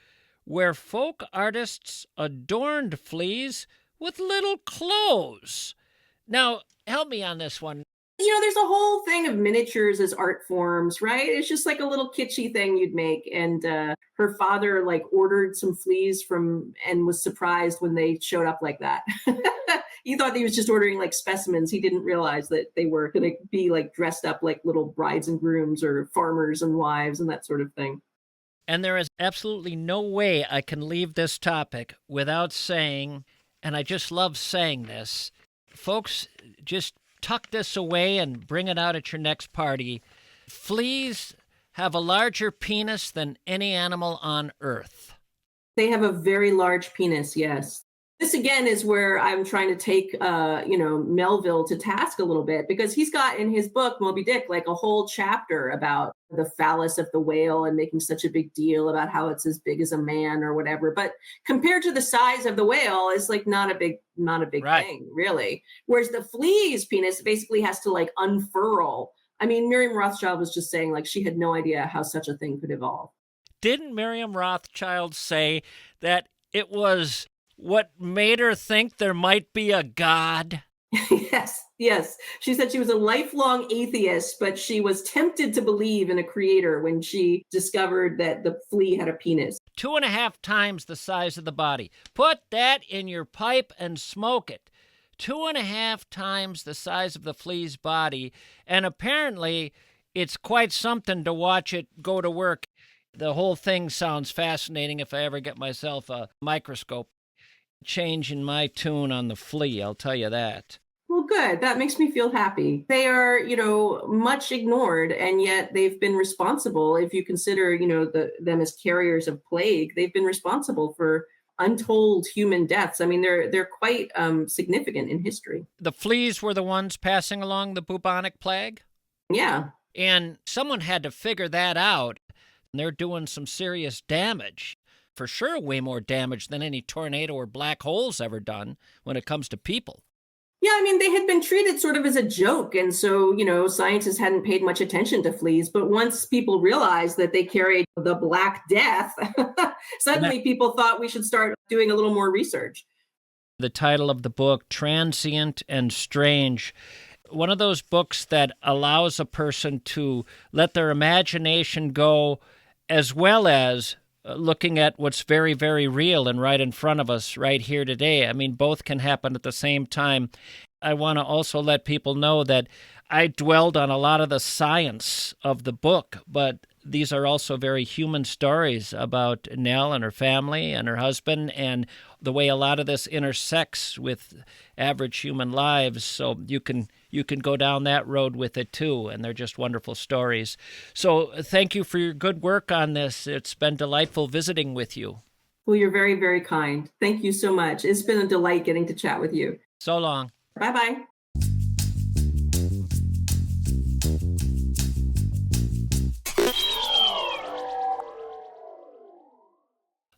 where folk artists adorned fleas with little clothes. Now, help me on this one. There's a whole thing of miniatures as art forms, right? It's just like a little kitschy thing you'd make. And her father ordered some fleas from and was surprised when they showed up like that. He thought he was just ordering specimens. He didn't realize that they were going to be dressed up like little brides and grooms or farmers and wives and that sort of thing. And there is absolutely no way I can leave this topic without saying, and I just love saying this, folks, just tuck this away and bring it out at your next party. Fleas have a larger penis than any animal on Earth. They have a very large penis, yes. This again is where I'm trying to take, Melville to task a little bit, because he's got in his book, Moby Dick, a whole chapter about the phallus of the whale and making such a big deal about how it's as big as a man or whatever. But compared to the size of the whale, it's not a big right. thing, really. Whereas the flea's penis basically has to unfurl. I mean, Miriam Rothschild was just saying she had no idea how such a thing could evolve. Didn't Miriam Rothschild say that it was what made her think there might be a God? Yes. She said she was a lifelong atheist, but she was tempted to believe in a creator when she discovered that the flea had a penis. 2.5 times the size of the body. Put that in your pipe and smoke it. 2.5 times the size of the flea's body. And apparently, it's quite something to watch it go to work. The whole thing sounds fascinating if I ever get myself a microscope. Changing my tune on the flea, I'll tell you that. Well, good. That makes me feel happy. They are, much ignored, and yet they've been responsible. If you consider, them as carriers of plague, they've been responsible for untold human deaths. I mean, they're quite significant in history. The fleas were the ones passing along the bubonic plague? Yeah. And someone had to figure that out. And they're doing some serious damage. For sure, way more damage than any tornado or black hole's ever done when it comes to people. Yeah, I mean, they had been treated sort of as a joke. And so, scientists hadn't paid much attention to fleas. But once people realized that they carried the Black Death, suddenly people thought we should start doing a little more research. The title of the book, Transient and Strange, one of those books that allows a person to let their imagination go, as well as looking at what's very, very real and right in front of us right here today. I mean, both can happen at the same time. I want to also let people know that I dwelled on a lot of the science of the book, but these are also very human stories about Nell and her family and her husband, and the way a lot of this intersects with average human lives. So you can go down that road with it too, and they're just wonderful stories. So thank you for your good work on this. It's been delightful visiting with you. Well, you're very, very kind. Thank you so much. It's been a delight getting to chat with you. So long. Bye-bye.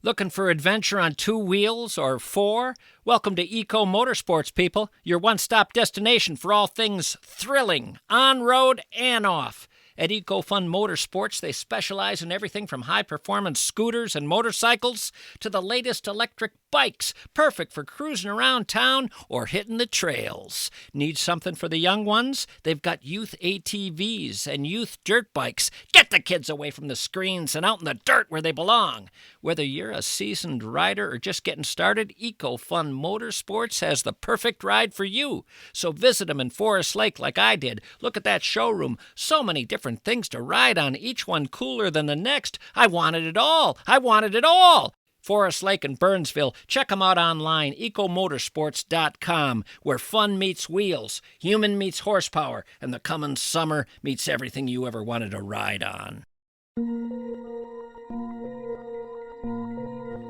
Looking for adventure on 2 wheels or 4? Welcome to Eco Motorsports, people, your one-stop destination for all things thrilling, on-road and off. At EcoFun Motorsports, they specialize in everything from high-performance scooters and motorcycles to the latest electric bikes, perfect for cruising around town or hitting the trails. Need something for the young ones? They've got youth ATVs and youth dirt bikes. Get the kids away from the screens and out in the dirt where they belong. Whether you're a seasoned rider or just getting started, EcoFun Motorsports has the perfect ride for you. So visit them in Forest Lake like I did. Look at that showroom. So many different things to ride on, each one cooler than the next. I wanted it all. I wanted it all. Forest Lake and Burnsville. Check them out online, ecomotorsports.com, where fun meets wheels, human meets horsepower, and the coming summer meets everything you ever wanted to ride on.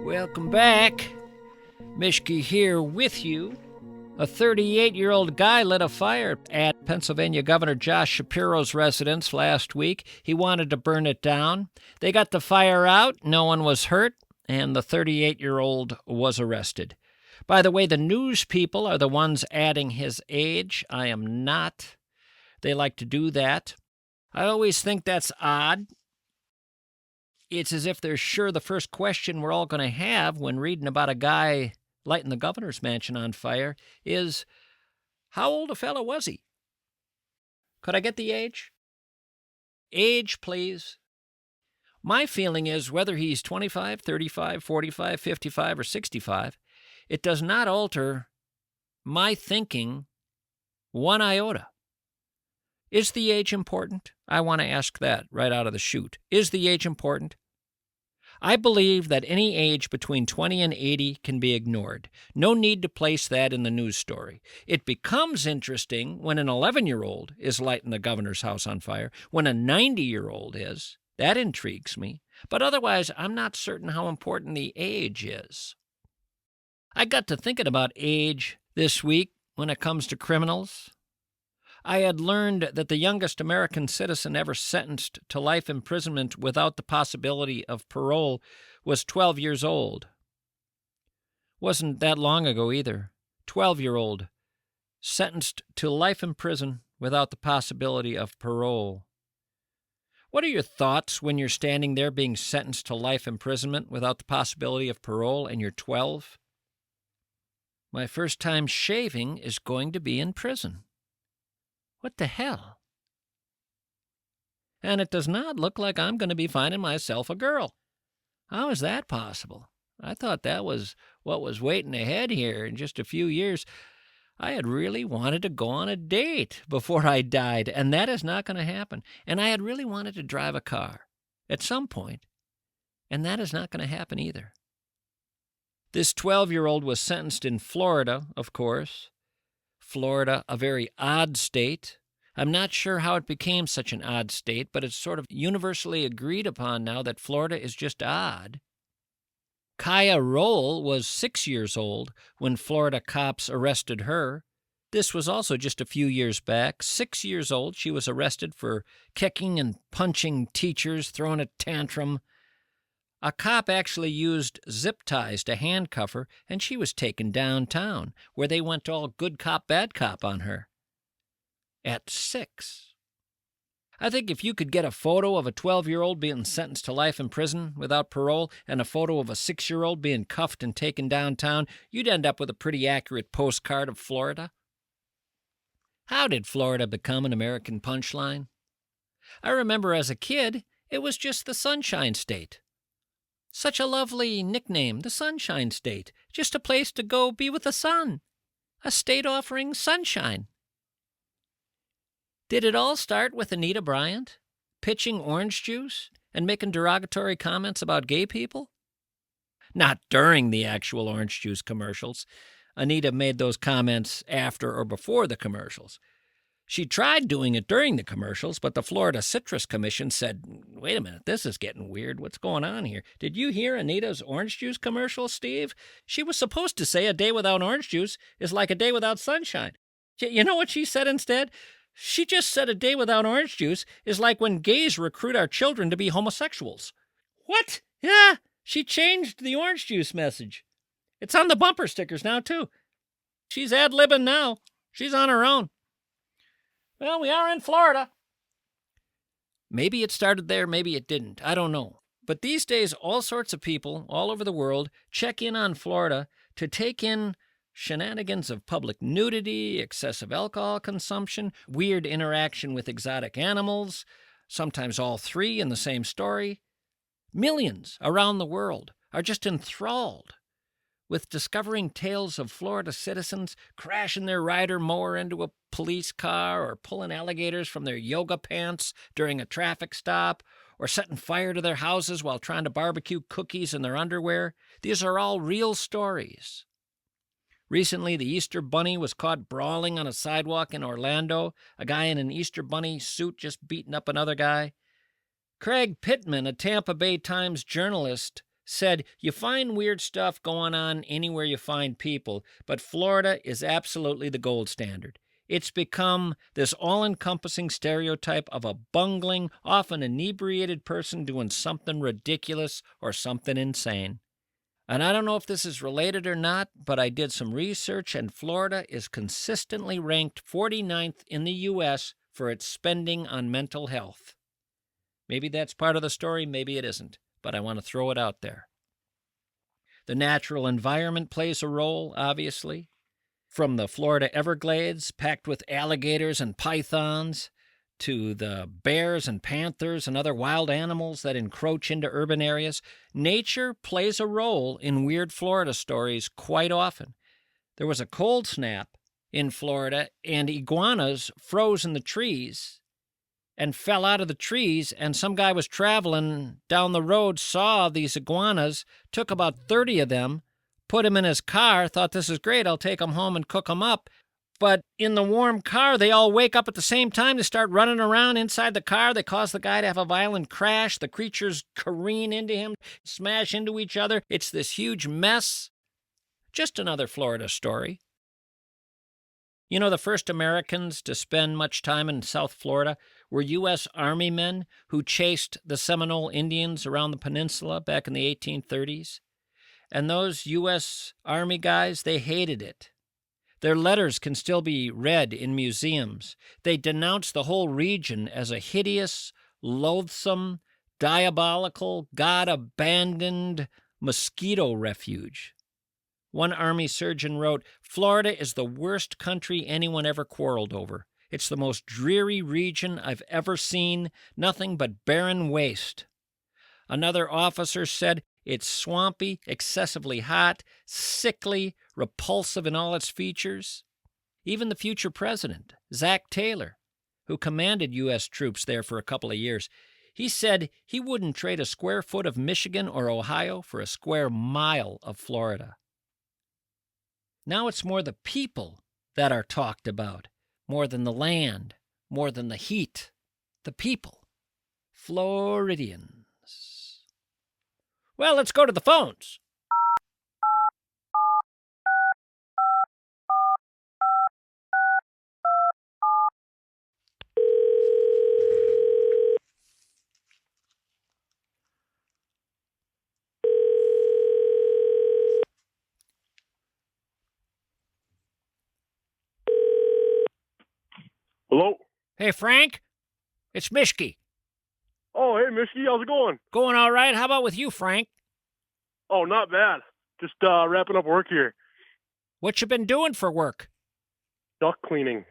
Welcome back. Mischke here with you. A 38-year-old guy lit a fire at Pennsylvania Governor Josh Shapiro's residence last week. He wanted to burn it down. They got the fire out. No one was hurt, and the 38-year-old was arrested. By the way, the news people are the ones adding his age. I am not. They like to do that. I always think that's odd. It's as if they're sure the first question we're all going to have when reading about a guy lighting the governor's mansion on fire is, how old a fellow was he? Could I get the age? Age, please. My feeling is whether he's 25, 35, 45, 55, or 65, it does not alter my thinking one iota. Is the age important? I want to ask that right out of the chute. Is the age important? I believe that any age between 20 and 80 can be ignored. No need to place that in the news story. It becomes interesting when an 11-year-old is lighting the governor's house on fire, when a 90-year-old is. That intrigues me. But otherwise, I'm not certain how important the age is. I got to thinking about age this week when it comes to criminals. I had learned that the youngest American citizen ever sentenced to life imprisonment without the possibility of parole was 12 years old. Wasn't that long ago either. 12-year-old sentenced to life in prison without the possibility of parole. What are your thoughts when you're standing there being sentenced to life imprisonment without the possibility of parole and you're 12? My first time shaving is going to be in prison. What the hell? And it does not look like I'm going to be finding myself a girl. How is that possible? I thought that was what was waiting ahead here in just a few years. I had really wanted to go on a date before I died, and that is not going to happen. And I had really wanted to drive a car at some point, and that is not going to happen either. This 12-year-old was sentenced in Florida, of course. Florida, a very odd state. I'm not sure how it became such an odd state, but it's sort of universally agreed upon now that Florida is just odd. Kaya Roll was 6 years old when Florida cops arrested her. This was also just a few years back. 6 years old, she was arrested for kicking and punching teachers, throwing a tantrum. A cop actually used zip ties to handcuff her, and she was taken downtown, where they went all good cop, bad cop on her. At 6. I think if you could get a photo of a 12-year-old being sentenced to life in prison without parole and a photo of a 6-year-old being cuffed and taken downtown, you'd end up with a pretty accurate postcard of Florida. How did Florida become an American punchline? I remember as a kid, it was just the Sunshine State. Such a lovely nickname, the Sunshine State. Just a place to go be with the sun. A state offering sunshine. Did it all start with Anita Bryant pitching orange juice and making derogatory comments about gay people? Not during the actual orange juice commercials. Anita made those comments after or before the commercials. She tried doing it during the commercials, but the Florida Citrus Commission said, wait a minute, this is getting weird. What's going on here? Did you hear Anita's orange juice commercial, Steve? She was supposed to say a day without orange juice is like a day without sunshine. You know what she said instead? She just said a day without orange juice is like when gays recruit our children to be homosexuals. What? Yeah, she changed the orange juice message. It's on the bumper stickers now, too. She's ad-libbing now. She's on her own. Well, we are in Florida. Maybe it started there, maybe it didn't. I don't know. But these days, all sorts of people all over the world check in on Florida to take in shenanigans of public nudity, excessive alcohol consumption, weird interaction with exotic animals, sometimes all three in the same story. Millions around the world are just enthralled with discovering tales of Florida citizens crashing their rider mower into a police car or pulling alligators from their yoga pants during a traffic stop or setting fire to their houses while trying to barbecue cookies in their underwear. These are all real stories. Recently, the Easter Bunny was caught brawling on a sidewalk in Orlando, a guy in an Easter Bunny suit just beating up another guy. Craig Pittman, a Tampa Bay Times journalist, said, you find weird stuff going on anywhere you find people, but Florida is absolutely the gold standard. It's become this all-encompassing stereotype of a bungling, often inebriated person doing something ridiculous or something insane. And I don't know if this is related or not, but I did some research, and Florida is consistently ranked 49th in the U.S. for its spending on mental health. Maybe that's part of the story, maybe it isn't, but I want to throw it out there. The natural environment plays a role, obviously. From the Florida Everglades, packed with alligators and pythons, to the bears and panthers and other wild animals that encroach into urban areas, nature plays a role in weird Florida stories quite often. There was a cold snap in Florida, and iguanas froze in the trees and fell out of the trees, and some guy was traveling down the road, saw these iguanas, took about 30 of them, put them in his car, thought, this is great, I'll take them home and cook them up. But in the warm car, they all wake up at the same time. They start running around inside the car. They cause the guy to have a violent crash. The creatures careen into him, smash into each other. It's this huge mess. Just another Florida story. You know, the first Americans to spend much time in South Florida were U.S. Army men who chased the Seminole Indians around the peninsula back in the 1830s. And those U.S. Army guys, they hated it. Their letters can still be read in museums. They denounce the whole region as a hideous, loathsome, diabolical, God-abandoned mosquito refuge. One Army surgeon wrote, Florida is the worst country anyone ever quarreled over. It's the most dreary region I've ever seen, nothing but barren waste. Another officer said, it's swampy, excessively hot, sickly, repulsive in all its features. Even the future president, Zach Taylor, who commanded U.S. troops there for a couple of years, he said he wouldn't trade a square foot of Michigan or Ohio for a square mile of Florida. Now it's more the people that are talked about, more than the land, more than the heat. The people. Floridians. Well, let's go to the phones. Hello? Hey, Frank. It's Mischke. Oh, hey, Mischke, how's it going? Going all right? How about with you, Frank? Oh, not bad. Just wrapping up work here. What you been doing for work? Duck cleaning.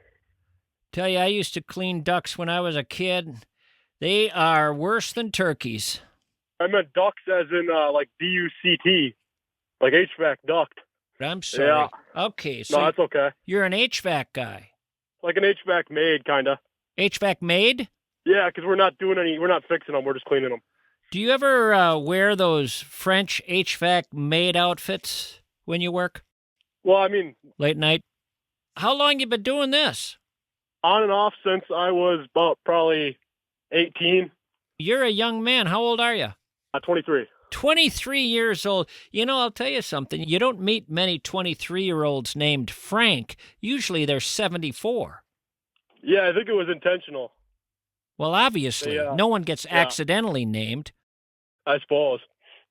Tell you, I used to clean ducks when I was a kid. They are worse than turkeys. I meant ducts as in, like, D-U-C-T. Like HVAC duct. I'm sorry. Yeah. Okay, so No, that's okay. you're an HVAC guy. Like an HVAC maid, kind of. HVAC maid? Yeah, because we're not fixing them. We're just cleaning them. Do you ever wear those French HVAC maid outfits when you work? Well, I mean, Late night? How long you been doing this? on and off since I was about probably 18, You're a young man. How old are you? 23. 23 years old. You know, I'll tell you something. You don't meet many 23-year-olds named Frank. Usually they're 74. Yeah, I think it was intentional, Well, obviously, no one gets accidentally named. I suppose.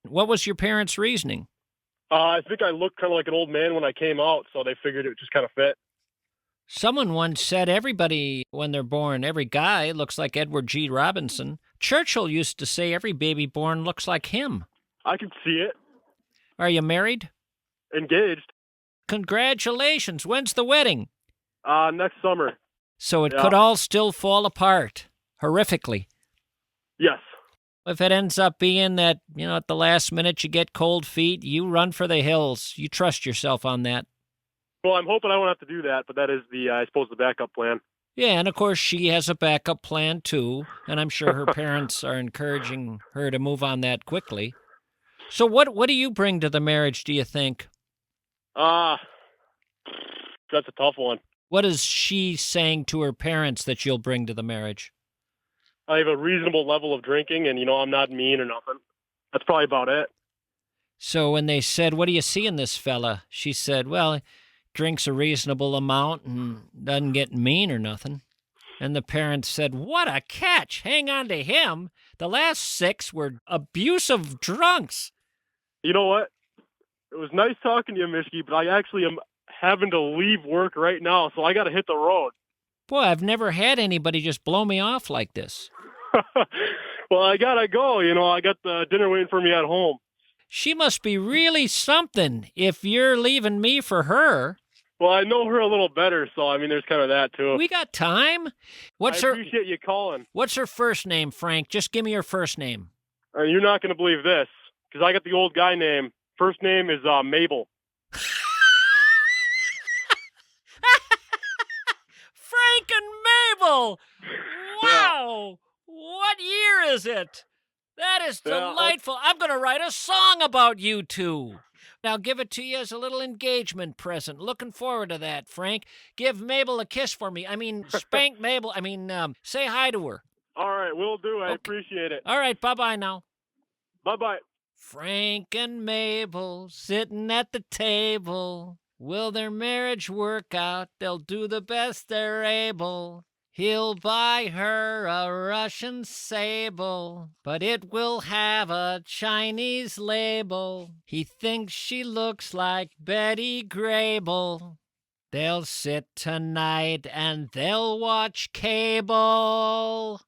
What was your parents' reasoning? I think I looked kind of like an old man when I came out, so they figured it just kind of fit. Someone once said everybody, when they're born, every guy looks like Edward G. Robinson. Churchill used to say every baby born looks like him. I can see it. Are you married? Engaged. Congratulations. When's the wedding? Next summer. So it could all still fall apart, horrifically. Yes. If it ends up being that, at the last minute you get cold feet, you run for the hills. You trust yourself on that. Well, I'm hoping I won't have to do that, but that is I suppose, the backup plan. Yeah, and of course she has a backup plan too, and I'm sure her parents are encouraging her to move on that quickly. So what do you bring to the marriage, do you think? That's a tough one. What is she saying to her parents that you'll bring to the marriage? I have a reasonable level of drinking, and, I'm not mean or nothing. That's probably about it. So when they said, what do you see in this fella? She said, well, drinks a reasonable amount and doesn't get mean or nothing. And the parents said, what a catch. Hang on to him. The last 6 were abusive drunks. You know what? It was nice talking to you, Mischke, but I actually am having to leave work right now, so I got to hit the road. Boy, I've never had anybody just blow me off like this. Well, I got to go. I got the dinner waiting for me at home. She must be really something if you're leaving me for her. Well, I know her a little better, so, there's kind of that, too. We got time. I appreciate you calling. What's her first name, Frank? Just give me her first name. You're not going to believe this, because I got the old guy name. First name is Mabel. Frank and Mabel! Wow! What year is it? That is delightful. I'm going to write a song about you two. I'll give it to you as a little engagement present. Looking forward to that, Frank. Give Mabel a kiss for me. Spank Mabel. Say hi to her. All right, will do. I appreciate it. All right, bye-bye now. Bye-bye. Frank and Mabel sitting at the table. Will their marriage work out? They'll do the best they're able. He'll buy her a Russian sable, but it will have a Chinese label. He thinks she looks like Betty Grable. They'll sit tonight and they'll watch cable,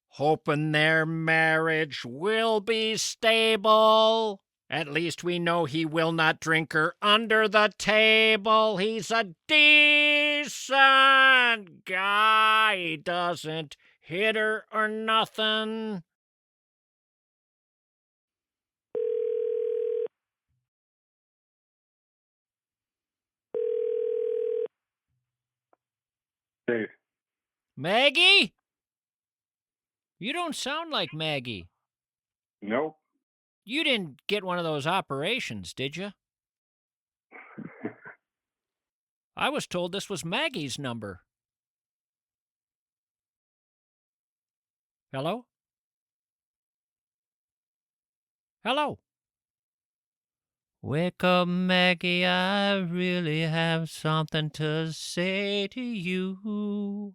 hoping their marriage will be stable. At least we know he will not drink her under the table. He's a decent guy. He doesn't hit her or nothing. Hey. Maggie? You don't sound like Maggie. Nope. You didn't get one of those operations, did you? I was told this was Maggie's number. Hello? Hello? Wake up, Maggie, I really have something to say to you.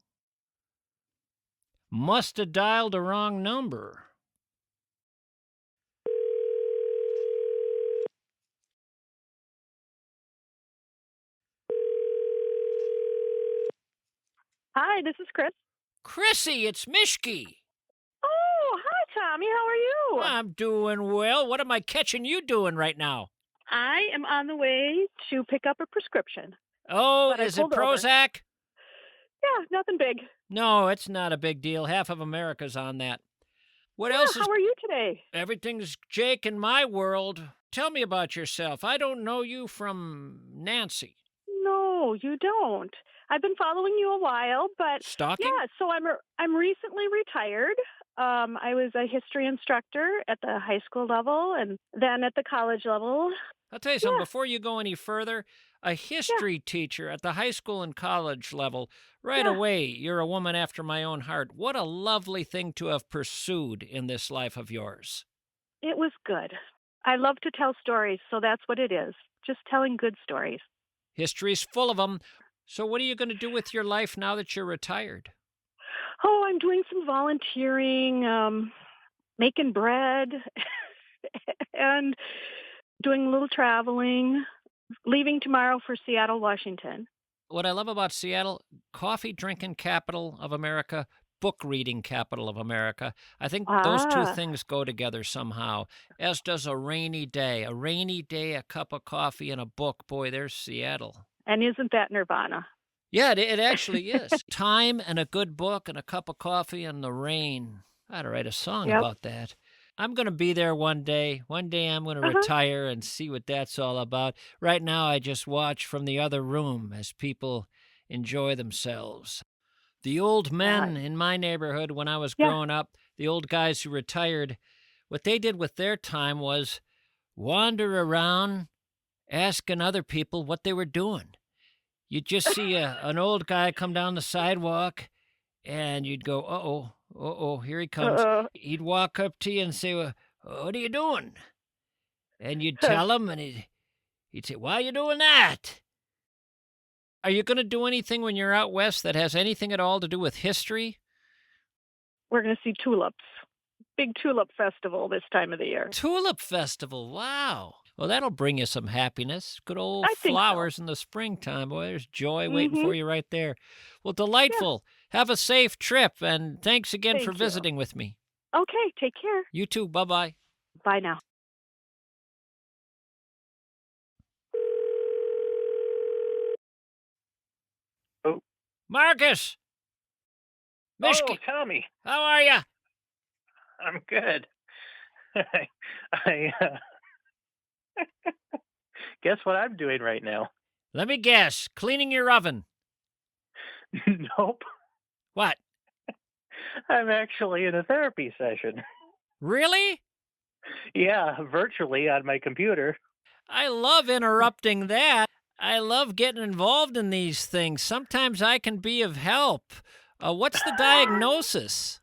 Must have dialed the wrong number. Hi, this is Chris. Chrissy, it's Mischke. Oh, hi, Tommy. How are you? I'm doing well. What am I catching you doing right now? I am on the way to pick up a prescription. Oh, But I is it pulled over. Prozac? Yeah, nothing big. No, it's not a big deal. Half of America's on that. What Yeah, else is... how are you today? Everything's Jake in my world. Tell me about yourself. I don't know you from Nancy. No, you don't. I've been following you a while, but Stalking? yeah, so I'm recently retired. I was a history instructor at the high school level and then at the college level. I'll tell you something, Yeah. before you go any further, a history teacher at the high school and college level, right Yeah. away, you're a woman after my own heart. What a lovely thing to have pursued in this life of yours. It was good. I love to tell stories, so that's what it is. Just telling good stories. History's full of them. So what are you going to do with your life now that you're retired? Oh, I'm doing some volunteering, making bread, and doing a little traveling, leaving tomorrow for Seattle, Washington. What I love about Seattle, coffee drinking capital of America, book reading capital of America. I think those two things go together somehow, as does a rainy day. A rainy day, a cup of coffee, and a book. Boy, there's Seattle. And isn't that nirvana? Yeah, it actually is. Time and a good book and a cup of coffee and the rain. I ought to write a song about that. I'm going to be there one day. One day I'm going to retire and see what that's all about. Right now I just watch from the other room as people enjoy themselves. The old men in my neighborhood when I was growing up, the old guys who retired, what they did with their time was wander around asking other people what they were doing. You'd just see an old guy come down the sidewalk, and you'd go, uh-oh, here he comes. He'd walk up to you and say, well, what are you doing? And you'd tell him, and he'd say, why are you doing that? Are you going to do anything when you're out west that has anything at all to do with history? We're going to see tulips. Big tulip festival this time of the year. Tulip festival, wow. Well, that'll bring you some happiness. Good old flowers in the springtime. Boy, there's joy waiting for you right there. Well, delightful. Yeah. Have a safe trip, and thanks again for visiting with me. Okay, take care. You too. Bye-bye. Bye now. Oh. Marcus! Mischke! Oh, Tommy. How are you? I'm good. I guess what I'm doing right now? Let me guess. Cleaning your oven. Nope. What? I'm actually in a therapy session. Really? Yeah, virtually on my computer. I love interrupting that. I love getting involved in these things. Sometimes I can be of help. What's the diagnosis?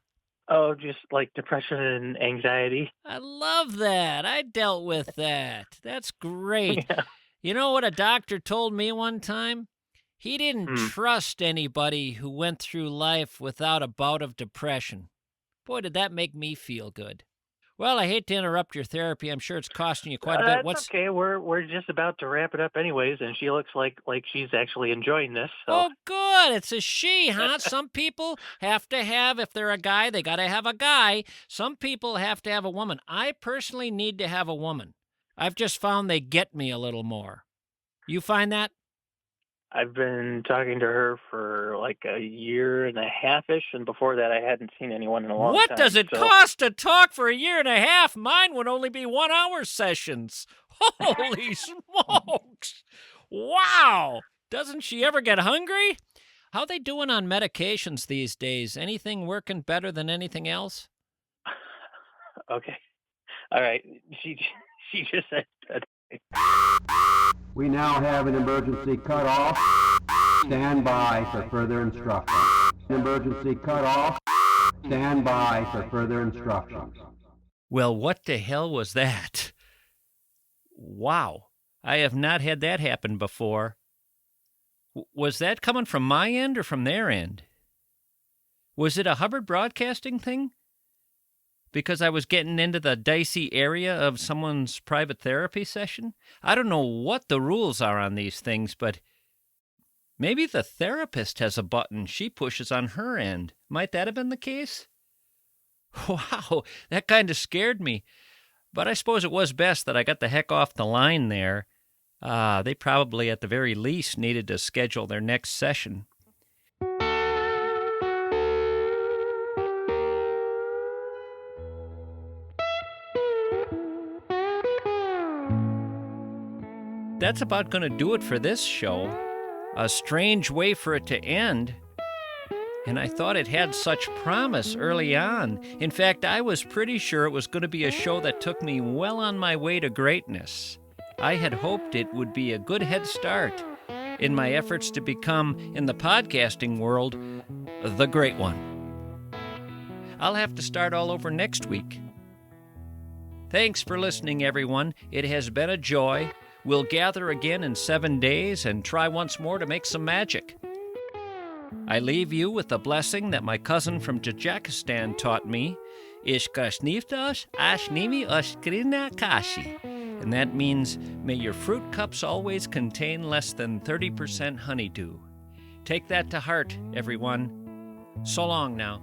Oh, just like depression and anxiety. I love that. I dealt with that. That's great. Yeah. You know what a doctor told me one time? He didn't trust anybody who went through life without a bout of depression. Boy, did that make me feel good. Well, I hate to interrupt your therapy. I'm sure it's costing you quite a bit. That's okay. We're just about to wrap it up anyways, and she looks like she's actually enjoying this. So. Oh, good. It's a she, huh? Some people have to have, if they're a guy, they got to have a guy. Some people have to have a woman. I personally need to have a woman. I've just found they get me a little more. You find that? I've been talking to her for like a year and a half-ish, and before that I hadn't seen anyone in a long time. What does it cost to talk for a year and a half? Mine would only be 1 hour sessions. Holy smokes! Wow! Doesn't she ever get hungry? How they doing on medications these days? Anything working better than anything else? Okay. All right. She just said that. We now have an emergency cutoff. Stand by for further instructions. Emergency cutoff. Stand by for further instructions. Well, what the hell was that? Wow. I have not had that happen before. Was that coming from my end or from their end? Was it a Hubbard Broadcasting thing? Because I was getting into the dicey area of someone's private therapy session? I don't know what the rules are on these things, but maybe the therapist has a button she pushes on her end. Might that have been the case? Wow, that kind of scared me. But I suppose it was best that I got the heck off the line there. They probably, at the very least, needed to schedule their next session. That's about going to do it for this show. A strange way for it to end. and I thought it had such promise early on. In fact, I was pretty sure it was going to be a show that took me well on my way to greatness. I had hoped it would be a good head start in my efforts to become, in the podcasting world, the great one. I'll have to start all over next week. Thanks for listening, everyone. It has been a joy. We'll gather again in 7 days and try once more to make some magic. I leave you with a blessing that my cousin from Tajikistan taught me, Ishkashniftas ashnimi ashkrina kashi. And that means, may your fruit cups always contain less than 30% honeydew. Take that to heart, everyone. So long now.